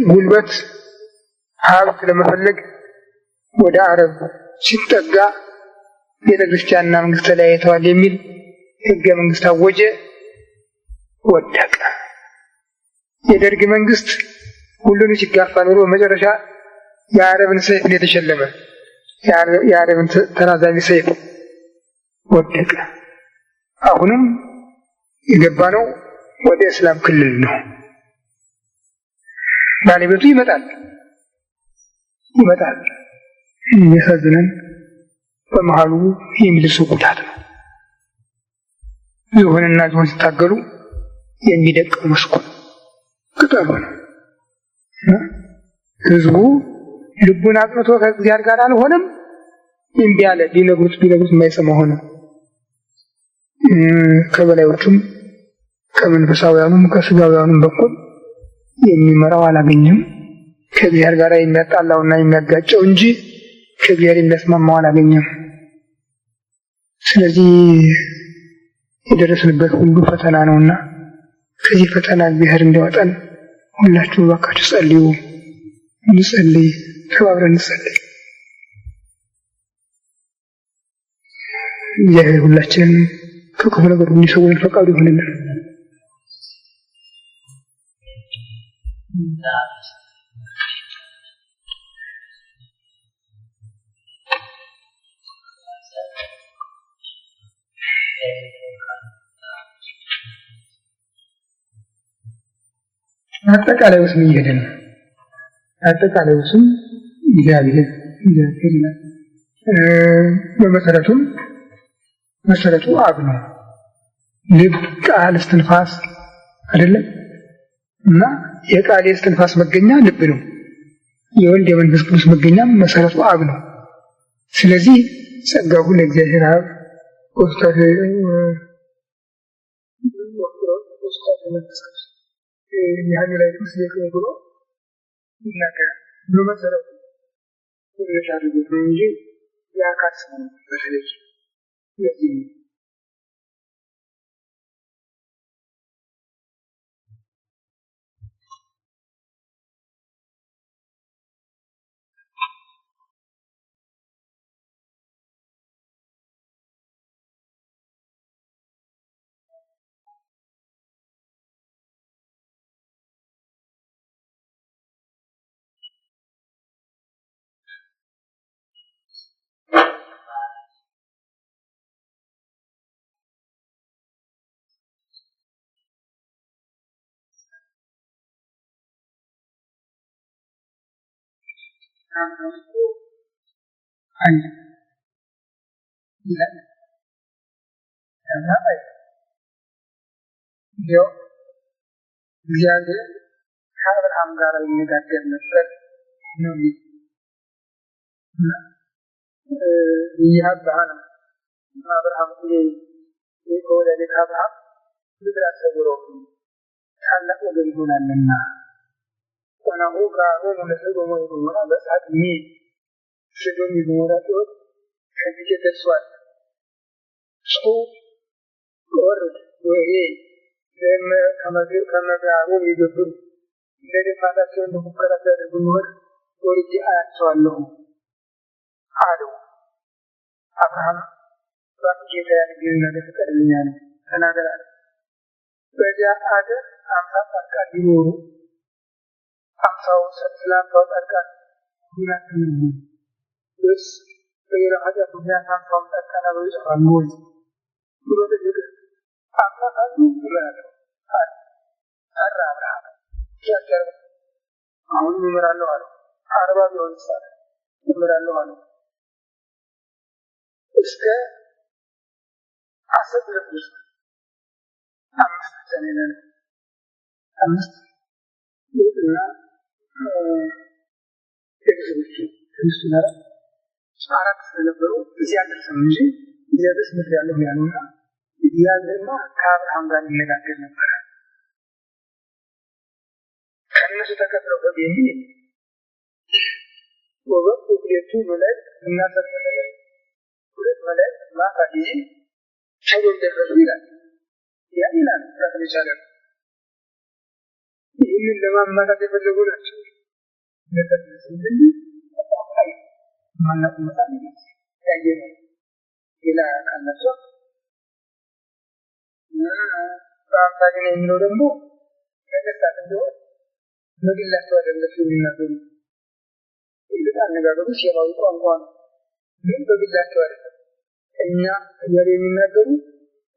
ጉልበት ሀብት ለመፈለግ ወደ አረብ ሲጠጋ ቤተክርስቲያንና መንግስት ተለያይተዋል የሚል ህገ መንግስት አወጀ፣ ወደቀ። የደርግ መንግስት ሁሉን ሲጋፋ ኖሮ መጨረሻ የአረብን ሰይፍ የተሸለመ የአረብን ተራዛሚ ሰይፍ ወደቀ። አሁንም የገባ ነው ወደ እስላም ክልል ነው። ባለቤቱ ይመጣል። የሚያሳዝነን በመሃሉ የሚደርሰው ጉዳት ነው። ዝሆንና ዝሆን ሲታገሉ የሚደቀው መስኮት ቅጠሉ ነው። ህዝቡ ልቡን አጽንቶ ከእግዚአብሔር ጋር አልሆነም። እምቢ አለ። ቢነግሩት የማይሰማ ሆነ። ከበላዮቹም ከመንፈሳውያኑም ከስጋውያኑም በኩል የሚመራው አላገኘም። ከእግዚአብሔር ጋር የሚያጣላውና የሚያጋጨው እንጂ ከእግዚአብሔር የሚያስማማው አላገኘም። ስለዚህ የደረስንበት ሁሉ ፈተና ነውና ከዚህ ፈተና እግዚአብሔር እንዲያወጣን ሁላችሁ እባካችሁ ጸልዩ። እንጸልይ፣ ተባብረን እንጸልይ። እግዚአብሔር ሁላችንን ከክፉ ነገር እንዲሰውረን ፈቃዱ ይሁንልን። አጠቃላይ ስም እየሄደ ነው። አጠቃላይ ስም እግዚአብሔር ነው። መሰረቱ አብ ነው። ልብ፣ ቃል፣ እስትንፋስ አይደለም እና የቃል የእስትንፋስ መገኛ ልብ ነው። የወልድ የመንፈስ ቅዱስ መገኛም መሰረቱ አብ ነው። ስለዚህ ጸጋው ለእግዚአብሔር አብ ወስጣት ያህል ላይ መስለክ ብሎ ይናገራል። በመሰረቱ ወደሻለ ነው እንጂ ያካስ ነው በተለይ ስለዚህ አንድ ይላል ተናአይ ዮ እግዚአብሔር ከአብርሃም ጋር ይነጋገር ነበር ነው ይያባና አብርሃም የቆለለ አብርሃም ብራሰብሮ ታላቅ ወገን ይሆናልና ወናሁ ጋር ለሰዶም ወይራ በሳት ሰዶም ይሞራቶ ከዚህ ተስዋል ሰው ወርድ ወይ ከመጋሩ ይገብሩ ለደማታቸው እንደሙከራ ያደርጉ ወርጂ አያቸዋለሁ አለው አብርሃም በጌታ ያለኝና ለፍቅርልኛል ተናገራለ በዚያ አገር አምሳት አርቃት ይኖሩ አምሳው ሰላምታው አርቃት ሁላችንም በስ በየራሀጃ ምክንያት አምሳው አርቃት ነው ይሰራሉ ብሎ ተጀደ አባታቱ ይላል አብርሃም ያቀር አሁን ይመራሉ አለ 40 ቢሆን ይሳል ይመራሉ አለ እስከ 10 ድረስ አምስት ዘመን አምስት ይልና እዚህ እሱና አራት ስለነበሩ እዚያ ተሰምጂ እዚያስ ምድር ያለው ያሉና ያለማ ከአብርሃም ጋር ይነጋገር ነበር ከነሱ ተከፍለው በቤኒ ወበቁ የቱ መለክ እና ተከፈለ ሁለት መለክ ማካዲ ሸጎን ደረሱ ይላል ያይላል ተከለቻለ ይህንን ለማማታት የፈለጉ ናቸው ለተከለሰልኝ አይ ማናት መጣኝ ያየነ ኢላ ካነሱ ባንታገኝ የሚለው ደግሞ ለተሳተ ነው ምግላቸው አይደለም የሚናገሩ ይልቅ አነጋገሩ ሲያባው ቋንቋ ግን በግላቸው አይደለም እኛ ወሬ የሚናገሩ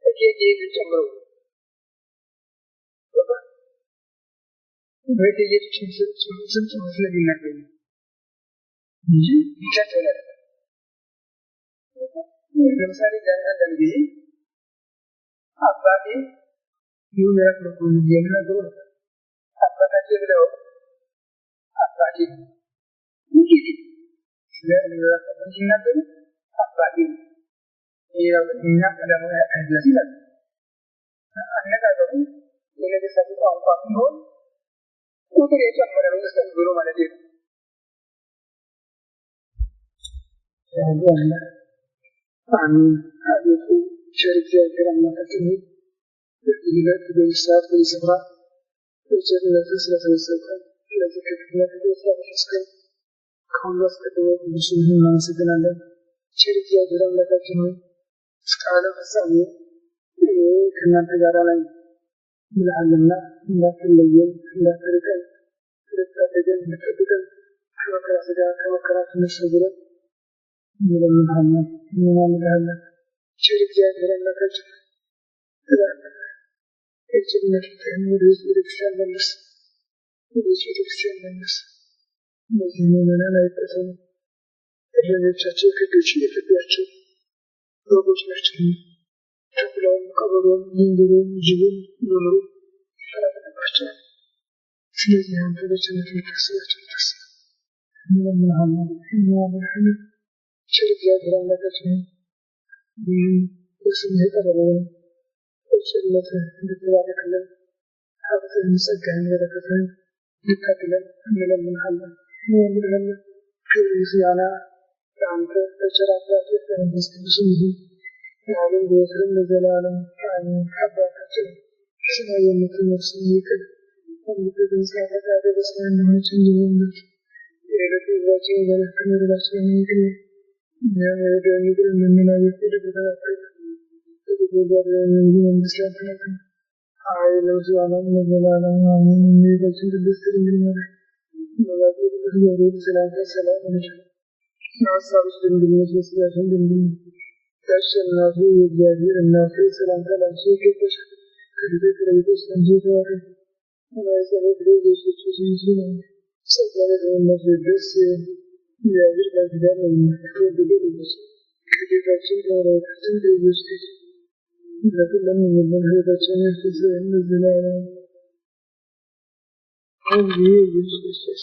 እጄ ይጨምሩ ወይቴ ስንት ስለሚናገሩ እንጂ ይቻላል ለምሳሌ ዳንዳን ጊዜ አባቴ ይሁንራት ነው የሚናገሩ አባታችን ብለው አባቴ እንጂ ስለሚራራ ሲናገሩ አባቴ ይላል እና ቀደም ያቀርብላል ይላል አነጋገሩ የነገስታቱ ቋንቋ ነው ቁጥር የጨመረ ነው ብሎ ማለት ነው ያለ አሚን አቤቱ ቸርቻ ከራማታችን ይልበት በሚሳት በሚሰራ በቸርነት ስለተሰጠ ለተከፈለ ስለተሰጠ ከሁሉስ ቀጥሎ ብዙውን እናመሰግናለን ቸርቻ ከራማታችን እስካለ ፈጻሚ ከእናንተ ጋር ላይ ይላልና እንዳትለየን እንዳትርቀን ስለታደገን እንደጠብቀን ከመከራ ስጋ ከመከራ ተነስተን ይለምናለን ይለምናለን ቸርቻ ከራማታችን እጅነት ከሚሉት ቤተክርስቲያን መልስ ቤተክርስቲያን መልስ እነዚህ ምዕመናን አይጠሰሙ እረኞቻቸው ክዶች የፍዳቸው በጎች ናቸው ተብለውም ቀበሮም ዝንጀሮም ጅብም ኖሮ ተላልፈባቸዋል ስለዚህ አንተ በቸርነት ልታስባቸው ደስ እንለምንሃለን እንለምንሃለን ቸር እግዚአብሔር አምላካችን በስምህ የቀረበውን ቸርነትህ እንድትባርክልን ሀብትህን ጸጋህን በረከትህን እንድታድለን እንለምንሃለን እንለምንሃለን ክብር ምስጋና ለአንተ ለቸር አምላክህ ለመንፈስ ቅዱስም ይሁን የዓለም ዘወትርም ለዘላለም አሜን አባታችን በሰማይ የምትኖር ስምህ ይቀደስ በምድር ፈቃድህ በሰማይ እንደሆነች እንዲሁ የዕለት ምግባችንን ዛሬ ስጠን በደላችንን ይቅር በለን እኛም የበደሉንን ይቅር እንደምንል ወደ ፈተና አታግባን እግዚአብሔርን እንጂ መንግሥት ያንተ ናትና ኃይል ምስጋና ለዘላለሙ አሜን እመቤታችን ቅድስት ድንግል ማርያም በባሕርይ ቅዱስ ገብርኤል ሰላምታ ሰላም እልሻለሁ በሐሳብሽ ድንግል ነሽ በሥጋሽም ድንግል ነሽ የአሸናፊ የእግዚአብሔር እናት ሆይ ሰላምታ ላንቺ ይገባሻል ከሴቶች ተለይተሽ አንቺ የተባረክሽ የማኅፀንሽ ፍሬ ኢየሱስ ክርስቶስ ነው ጸጋን የተመላሽ ደስ ይበልሽ እግዚአብሔር በዚያ ለሚመለከተው ከጌታችን ከመድኃኒታችን ከኢየሱስ ክርስቶስ ለሚመለከተው ሕይወታችንን ፍስህን ለዘላለም አሜን። ኢየሱስ ክርስቶስ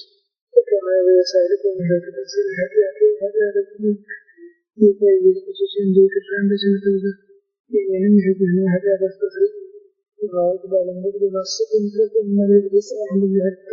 ከማኅበረ ጻድቃን በምሕረትህ ኃጢአቴን ጌታ ኢየሱስ ክርስቶስ እንደ ይቅርታ እንደ ቸርነትህ የእኔንም የሕዝብህን ኃጢአት አስተስርይ። በማወቅ ባለማወቅ በማሰብ በሚፈጸም ነገር በጽናት እንዲያደርግ